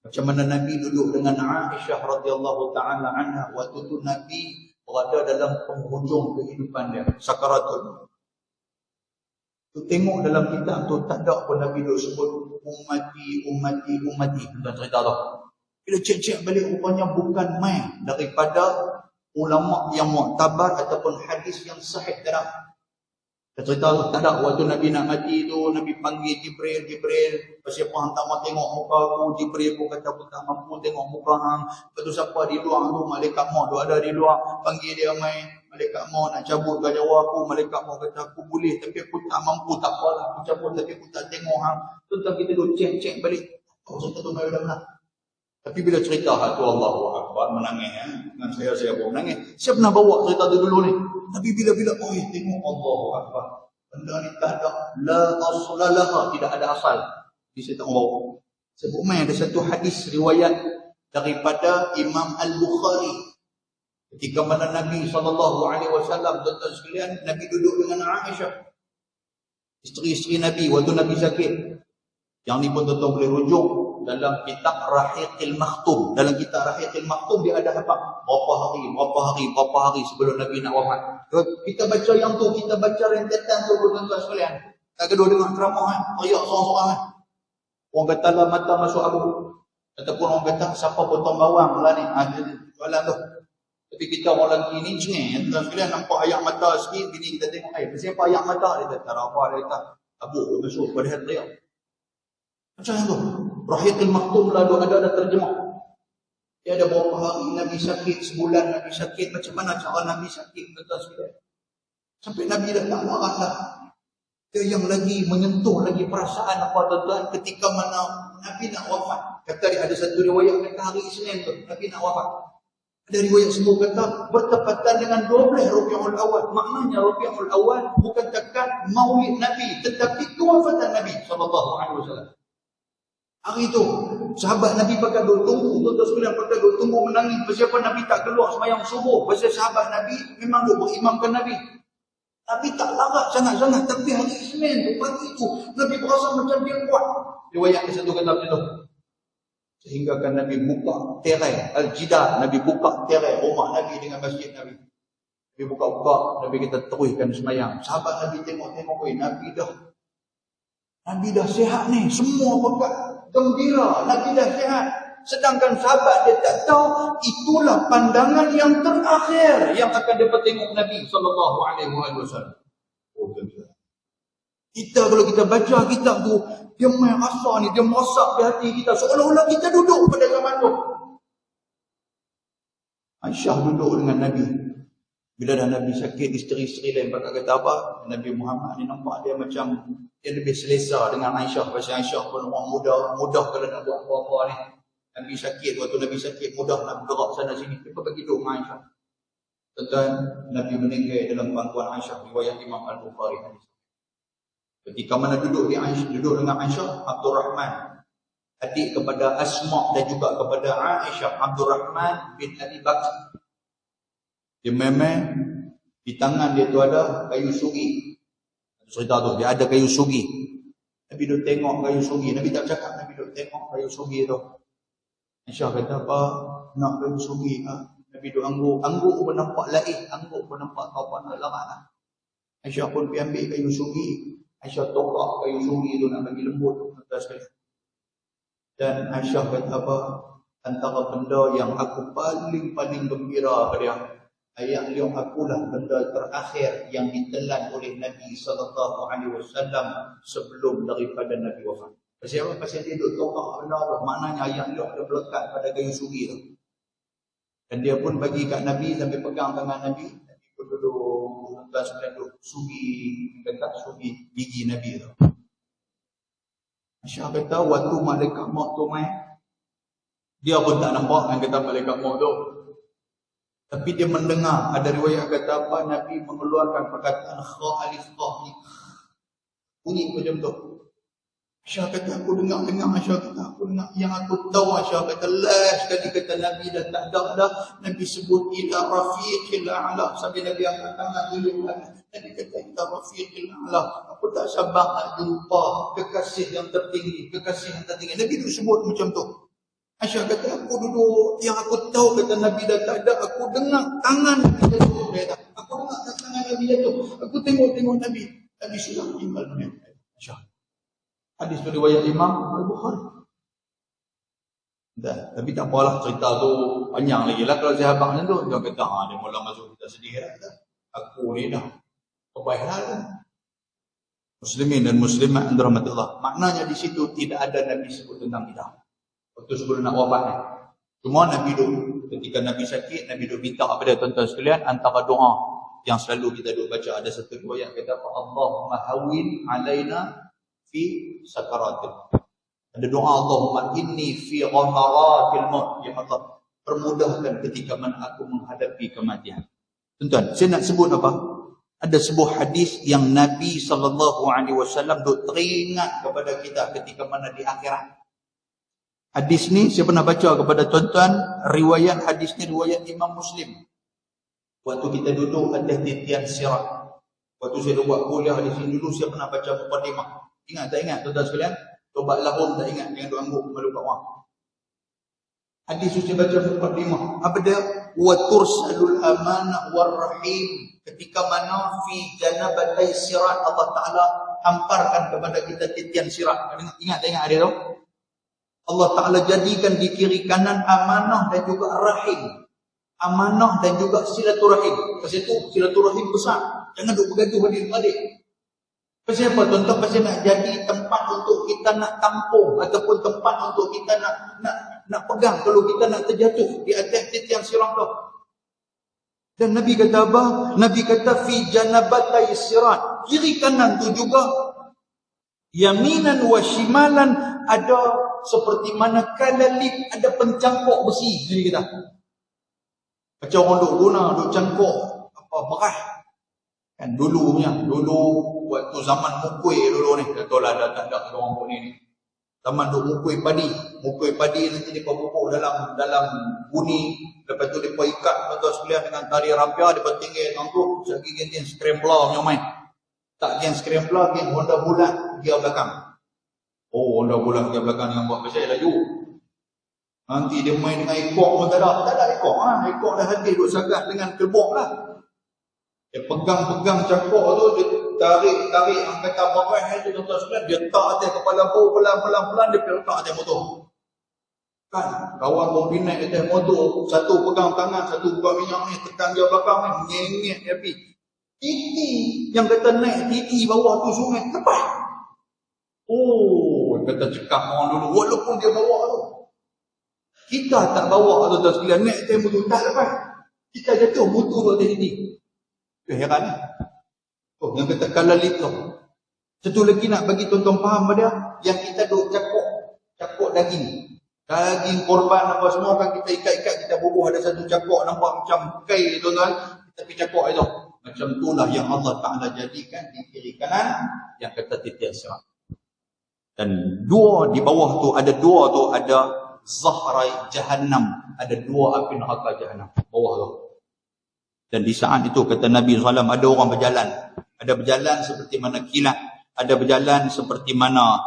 macam mana Nabi duduk dengan Aisyah radhiyallahu taala anha waktu tu Nabi berada dalam penghujung kehidupan dia, sakaratul. Tu tengok dalam kitab tu tak ada pun Nabi duk sebut ummati. Tentang cerita tu. Bila cek-cek balik, rupanya bukan main daripada ulama yang mu'tabar ataupun hadis yang sahih dalam. Cerita tu tak ada waktu Nabi nak mati tu, Nabi panggil Jibril, siapa hang tak mau tengok muka aku? Jibril pun kata aku tak mampu tengok muka hang. Lepas tu siapa di luar tu, malaikat maut tu ada di luar, panggil dia mai, malaikat maut nak cabut ke nyawa aku, malaikat maut kata aku boleh tapi aku tak mampu, tak apalah aku cabut tapi aku tak tengok hang. Tu kita duk cek balik. Oh, cerita tu mai dah benar. Tapi bila cerita tu Allahu Akbar, menangis dengan saya pun menangis. Saya pernah bawa cerita tu dulu ni. Tapi bila tengok Allahu Akbar. Benda ni tak ada la aslalaha, tidak ada asal. Di situ bawa. Sebab mai ada satu hadis riwayat daripada Imam Al-Bukhari. Ketika mana Nabi SAW, tuan-tuan sekalian, Nabi duduk dengan Aisyah, isteri-isteri Nabi waktu Nabi sakit. Yang ni pun tuan-tuan boleh rujuk dalam kitab Rahiqil Makhtum. Dalam kitab Rahiqil Makhtum dia ada apa? Berapa hari sebelum Nabi nak wafat. Kita baca yang tu, kita baca rentetan tu tuan-tuan sekalian. Tak kedua dengar ceramah ayat seorang-seorang. Orang kata lah mata masuk abu. Ataupun orang kata siapa potong bawang lah ni. Jualan tu. Tapi kita orang lelaki ni cengeng. Tuan sekalian nampak ayat mata sikit, bini kita tengok, siapa ayat mata? Dia kata, tak apa, dia kata, abu masuk pada hati dia. Macam tu. Rahiqil Makhtum lalu ada terjemah. Dia ada berapa hari Nabi sakit, sebulan Nabi sakit, macam mana cara Nabi sakit, betul-betul. Sampai Nabi dah tak marah dah. Dia yang lagi menyentuh lagi perasaan apa tuan-tuan ketika mana Nabi nak wafat. Kata dia ada satu riwayat kata hari Isnin tu Nabi nak wafat. Ada riwayat semua kata bertepatan dengan 12 Rabiul Awal. Maknanya Rabiul Awal bukan takat maulid Nabi, tetapi kewafatan Nabi SAW. Hari itu, sahabat Nabi pakai duk tunggu, tuan-tuan sekalian pakai duk tunggu menangis. Pasal Nabi tak keluar sembahyang subuh. Pasal sahabat Nabi memang duk berimamkan Nabi. Nabi tak larat sangat-sangat. Tapi hari Isnin tu, pagi tu, Nabi berasa macam dia kuat. Riwayat ke satu kata macam tu. Sehingga kan Nabi buka tirai Al-Jidar. Nabi buka tirai rumah Nabi dengan masjid Nabi. Nabi buka-buka, Nabi kita teruskan sembahyang. Sahabat Nabi tengok-tengok, Nabi dah sihat ni. Semua pekat gembira, Nabi dah sihat. Sedangkan sahabat dia tak tahu itulah pandangan yang terakhir yang akan dia tengok Nabi SAW. Kita kalau kita baca kitab tu, dia main rasa ni, dia merosak di hati kita seolah-olah kita duduk pada zaman tu. Aisyah duduk dengan Nabi. Bila dah Nabi sakit, isteri-isteri lain pakai kata apa? Nabi Muhammad ni nampak dia macam dia lebih selesa dengan Aisyah. Pasal Aisyah pun orang mudah kalau nak buat apa-apa ni. Nabi sakit, waktu Nabi sakit mudah nak bergerak sana sini. Dia pergi duduk dengan Aisyah. Tuan Nabi meninggal dalam pangkuan Aisyah, riwayat Imam Al-Bukhari. Ketika mana duduk dengan Aisyah, Abdul Rahman, adik kepada Asma dan juga kepada Aisyah, Abdul Rahman bin Abi Bakr. Dia memang di tangan dia tu ada kayu sugi. Cerita tu, dia ada kayu sugi. Nabi duduk tengok kayu sugi. Nabi tak cakap, Nabi duduk tengok kayu sugi tu. Aisyah kata apa? Nak kayu sugi ha? Nabi duduk anggur. Anggur pun nampak lain. Anggur pun nampak kau nak larang. Aisyah pun pergi ambil kayu sugi. Aisyah tokak kayu sugi tu nak bagi lembut tu. Dan Aisyah kata apa? Antara benda yang aku paling gembira pada dia, ayat liung akulah benda terakhir yang ditelan oleh Nabi SAW sebelum daripada Nabi wafat. Pasal apa? Pasal dia duduk tokak benda tu. Maknanya ayat liung ada melekat pada kayu sugi tu. Dan dia pun bagi kat Nabi sampai pegang tangan Nabi. Nabi pun duduk duduk sugi, dekat sugi gigi Nabi tu. Aisyah kata waktu malaikat maut tu main, dia pun tak nampak yang kata malaikat maut tu. Tapi dia mendengar, ada riwayat kata apa, Nabi mengeluarkan perkataan kha alif kha ni. Bunyi macam tu. Aisyah kata aku dengar, Aisyah kata aku dengar. Yang aku tahu Aisyah kata last kali kata Nabi dah tak ada dah. Nabi sebut ila rafiqil a'la. Sampai Nabi angkat tangan dulu. Nabi kata ila rafiqil a'la. Aku tak sabar nak jumpa kekasih yang tertinggi. Nabi tu sebut macam tu. Aisyah kata aku duduk, yang aku tahu kata Nabi dah tak ada, aku dengar tangan Nabi jatuh. Aku dengar tangan Nabi jatuh. Aku tengok Nabi. Nabi sudah meninggal dunia. Aisyah. Hadis itu riwayat Imam Al-Bukhari. Dah, tapi tak apalah, cerita tu panjang lagi lah. Kalau sahabat macam tu, dia kata, dia mula masuk kita sedih lah. Aku ni dah perbaiklah kan. Muslimin dan muslimat yang dirahmati Allah. Maknanya di situ tidak ada Nabi sebut tentang kita. Waktu sebelum nak wafat ni. Cuma Nabi duduk, ketika Nabi sakit, Nabi duduk minta kepada tuan-tuan sekalian, antara doa yang selalu kita duduk baca, ada satu doa yang kata, Allahumma hawin alaina fi sakaratil. Ada doa, Allahumma inni fi ghamaratil maut. Ya Allah, permudahkan ketika mana aku menghadapi kematian. Tuan-tuan, saya nak sebut apa? Ada sebuah hadis yang Nabi SAW duk teringat kepada kita ketika mana di akhirat. Hadis ni saya pernah baca kepada tuan-tuan, riwayat hadis ni riwayat Imam Muslim. Waktu kita duduk atas titian sirat. Waktu saya buat kuliah di sini dulu, saya pernah baca mukadimah. Ingat tak ingat tuan-tuan sekalian? Coba lahum tak ingat, jangan duk angguk malu kat orang. Hadis saya baca mukadimah. Apa dia? Wa tursalul amanah war rahim. Ketika mana fi janabatai sirat, Allah Taala hamparkan kepada kita titian sirat. Ingat tak ingat ada tu? Allah Ta'ala jadikan di kiri kanan amanah dan juga rahim. Amanah dan juga silaturahim. Pasal itu silaturahim besar. Jangan duk bergaduh adik-adik. Pasal apa tuan-tuan? Pasal nak jadi tempat untuk kita nak tampung. Ataupun tempat untuk kita nak pegang. Kalau kita nak terjatuh di atas titian sirat tu. Dan Nabi kata apa? Nabi kata fi janabatai sirat. Kiri kanan tu juga yaminan wa shimalan, ada seperti mana kalalib, ada pencangkok besi. Jadi kita macam orang duk guna, duk cangkok apa beras kan dulu waktu zaman mukui dulu ni, tak tahu lah dah tak ada orang pun ni. Zaman duk mukui padi nanti depa bubuk dalam buni, lepas tu depa ikat tuan-tuan sekalian dengan tali rapia, depa tinggal tangkuk sagi geng scrambler punya main. Tak geng scrambler, geng Honda bulat gear belakang. Oh, Honda bulat gear belakang dengan buat pasal laju. Nanti dia main dengan ekor pun tak ada ekor. Ekor dah habis duk sagat dengan kelbok lah. Dia pegang cangkok tu, dia tarik angkatan beras tu tuan-tuan sekalian, dia letak atas kepala bau pelan-pelan dia letak atas motor. Kan, kawan pembina atas motor, satu pegang tangan, satu buka minyak ni, tekan dia belakang ni, nyengit dia pergi. Titi yang kata naik titi bawah tu sungai tepat. Oh, kata cekap orang dulu, walaupun dia bawa tu. Kita tak bawa tuan-tuan sekalian, naik atas motor tak lepas. Kita jatuh motor tu atas titi. Heran ni. Oh, yang kata kalalib tu. Satu lagi nak bagi tuan-tuan faham pada yang kita duk cakok daging. Daging korban apa semua kan kita ikat-ikat, kita bubuh ada satu cakok nampak macam kai tuan-tuan. Kita pergi cakok itu. Macam itulah yang Allah Ta'ala jadikan di kiri kanan yang kata titian sirat. Dan di bawah tu ada zahrai jahannam. Ada dua api neraka jahannam. Bawah tu. Dan di saat itu kata Nabi SAW, ada orang berjalan. Ada berjalan seperti mana kilat. Ada berjalan seperti mana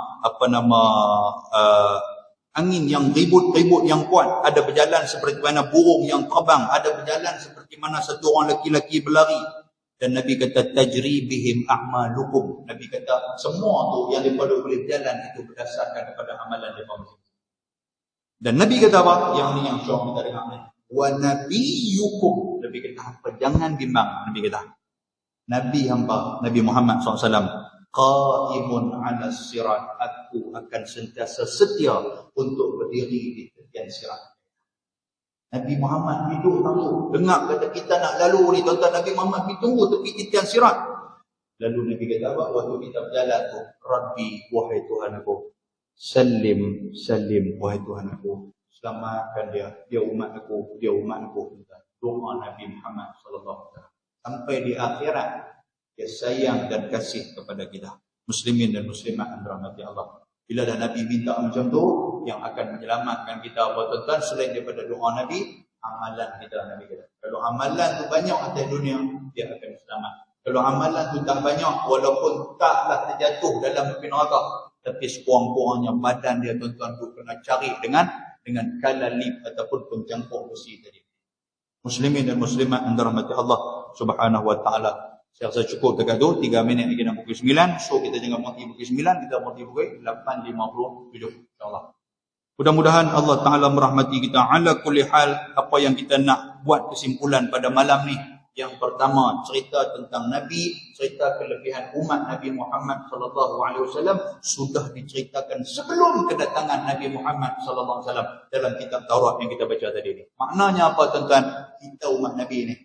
angin yang ribut-ribut yang kuat. Ada berjalan seperti mana burung yang terbang. Ada berjalan seperti mana satu orang lelaki berlari. Dan Nabi kata tajri bihim a'malukum. Nabi kata semua tu yang mereka boleh berjalan itu berdasarkan kepada amalan mereka masing-masing. Dan Nabi kata apa? Yang ni yang syurga kita dengar ni. Wa nabiyukum. Nabi kata apa? Jangan bimbang. Nabi kata Nabi hamba Nabi Muhammad SAW qaimun ala sirat. Aku akan sentiasa setia untuk berdiri di tepian sirat. Nabi Muhammad hidup tunggu. Dengar kata kita nak lalu ni tuan-tuan, Nabi Muhammad pergi tunggu tepi titian sirat. Lalu Nabi kata apa? Waktu kita berjalan tu, Rabbi, wahai Tuhan aku, salim wahai Tuhan aku, selamatkan dia umat aku. Doa Nabi Muhammad SAW. Sampai di akhirat dia sayang dan kasih kepada kita, muslimin dan muslimat yang dirahmati Allah. Bila dah Nabi minta macam tu, yang akan menyelamatkan kita apa tuan-tuan selain daripada doa Nabi, amalan kita. Nabi kata kalau amalan tu banyak atas dunia, dia akan selamat. Kalau amalan tu tak banyak, walaupun taklah terjatuh dalam api neraka, tapi sekurang-kurangnya badan dia tuan-tuan tu kena cari dengan kalalib ataupun pencangkok besi tadi. Muslimin dan muslimat yang dirahmati Allah Subhanahu wa taala. Saya rasa cukup dekat tu, 3 minit lagi nak pukul 9. So kita jangan berhenti pukul 9, kita berhenti pukul 8.57 insya-Allah. Mudah-mudahan Allah Ta'ala merahmati kita. Ala kulli hal, apa yang kita nak buat kesimpulan pada malam ni. Yang pertama, cerita tentang Nabi, cerita kelebihan umat Nabi Muhammad sallallahu alaihi wasallam sudah diceritakan sebelum kedatangan Nabi Muhammad sallallahu alaihi wasallam dalam kitab Taurat yang kita baca tadi ni. Maknanya apa tuan-tuan? Kita umat Nabi ni.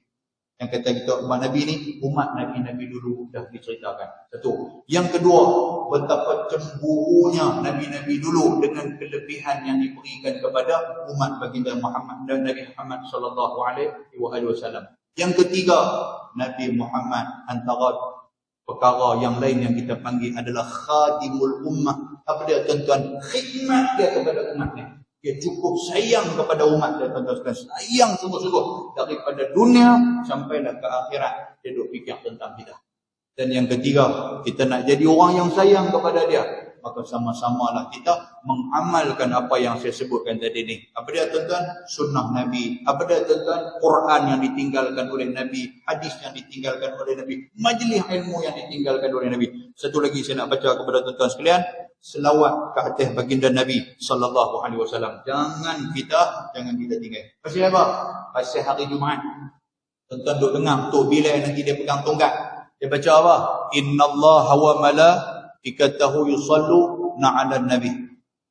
Yang kata kita umat Nabi ni, umat Nabi-Nabi dulu dah diceritakan. Satu. Yang kedua, betapa cemburunya Nabi-Nabi dulu dengan kelebihan yang diberikan kepada umat baginda Muhammad dan Nabi Muhammad sallallahu alaihi wasallam. Yang ketiga, Nabi Muhammad antara perkara yang lain yang kita panggil adalah khadimul ummah. Apa dia tuan-tuan? Khidmat dia kepada umat ni. Dia cukup sayang kepada umat dia tuan-tuan sekalian. Sayang sungguh-sungguh daripada dunia sampailah ke akhirat. Dia duk fikir tentang kita. Dan yang ketiga, kita nak jadi orang yang sayang kepada dia. Maka sama-samalah kita mengamalkan apa yang saya sebutkan tadi ni. Apa dia tuan-tuan? Sunnah Nabi. Apa dia tuan-tuan? Quran yang ditinggalkan oleh Nabi. Hadis yang ditinggalkan oleh Nabi. Majlis ilmu yang ditinggalkan oleh Nabi. Satu lagi saya nak baca kepada tuan-tuan sekalian. Selawat ke atas baginda Nabi sallallahu alaihi wasallam. Jangan kita tinggal. Pasal apa? Pasal hari Jumaat. Tuan-tuan duk dengar tu bila nanti dia pegang tongkat. Dia baca apa? Innallaha wa malaikatahu yusalluna 'alan nabi.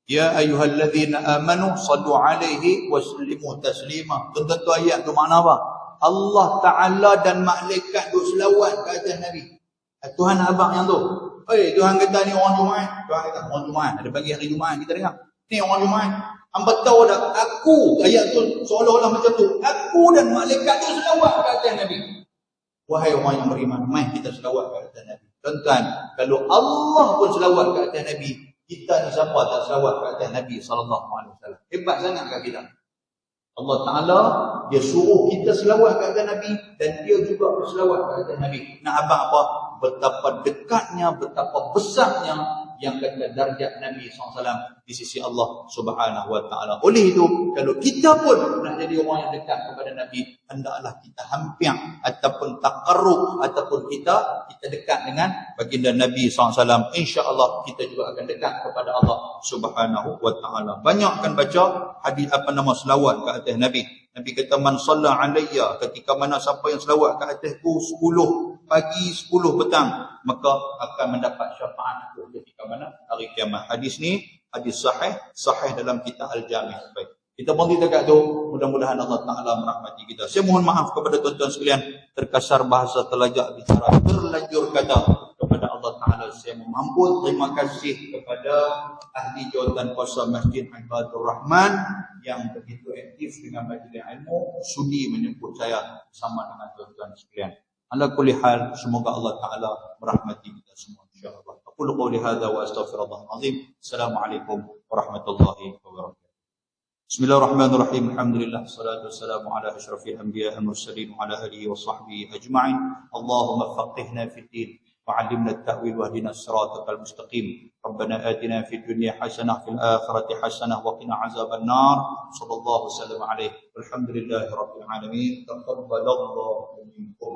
Ya ayyuhalladzina amanu sallu 'alaihi wa sallimu taslima. Tuan-tuan tu ayat tu makna apa? Allah Taala dan malaikat duk selawat ke atas Nabi. Tuhan abang yang tu. Tuhan kata ni orang Jumaat. Tuhan kata orang Jumaat. Ada pagi hari Jumaat kita dengar. Ni orang Jumaat. Hamba tahu dah aku, ayat tu seolah-olah macam tu. Aku dan malaikat tu selawat ke atas Nabi. Wahai orang yang beriman, mai kita selawat ke atas Nabi. Tuan-tuan, kalau Allah pun selawat ke atas Nabi, kita ni siapa tak selawat ke atas Nabi sallallahu alaihi wasallam? Hebat sangat kan kita. Allah Taala dia suruh kita selawat ke atas Nabi dan dia juga berselawat ke atas Nabi. Nak abang apa? Betapa dekatnya, betapa besarnya yang kata darjat Nabi SAW di sisi Allah Subhanahu Wa Taala. Oleh itu, kalau kita pun nak jadi orang yang dekat kepada Nabi, hendaklah kita hampir ataupun taqarrub ataupun kita dekat dengan baginda Nabi SAW. Insya-Allah kita juga akan dekat kepada Allah Subhanahu Wa Taala. Banyakkan baca hadis selawat ke atas Nabi. Nabi kata man shalla alayya, ketika mana siapa yang selawat ke atasku 10 pagi 10 petang, maka akan mendapat syafaat aku ketika mana hari kiamat. Hadis ni hadis sahih dalam kitab Al-Jami'. Baik. Kita berhenti dekat tu. Mudah-mudahan Allah Taala merahmati kita. Saya mohon maaf kepada tuan-tuan sekalian, terkasar bahasa, terlajak bicara, terlanjur kata kepada Allah Taala. Saya memohon terima kasih kepada ahli jawatan kuasa Masjid Ibadur Rahman yang begitu aktif dengan majlis ilmu, sudi menyebut saya bersama dengan tuan-tuan sekalian. Ala kulli hal, semoga Allah Taala merahmati kita semua insya-Allah. Aqulu qouli hadza wa astaghfirullahal azim. Assalamualaikum warahmatullahi wabarakatuh. Bismillahirrahmanirrahim. Alhamdulillah wassalatu wassalamu ala asyrafil anbiya'i wal mursalin wa ala alihi wa sahbihi ajma'in. Allahumma faqihna fid din وعلمنا التأويل واهدنا الصراط المستقيم. ربنا آتنا في الدنيا حسنة وفي الآخرة حسنة وقنا عذاب النار. صلى الله وسلم عليه والحمد لله رب العالمين. تقبل الله منكم.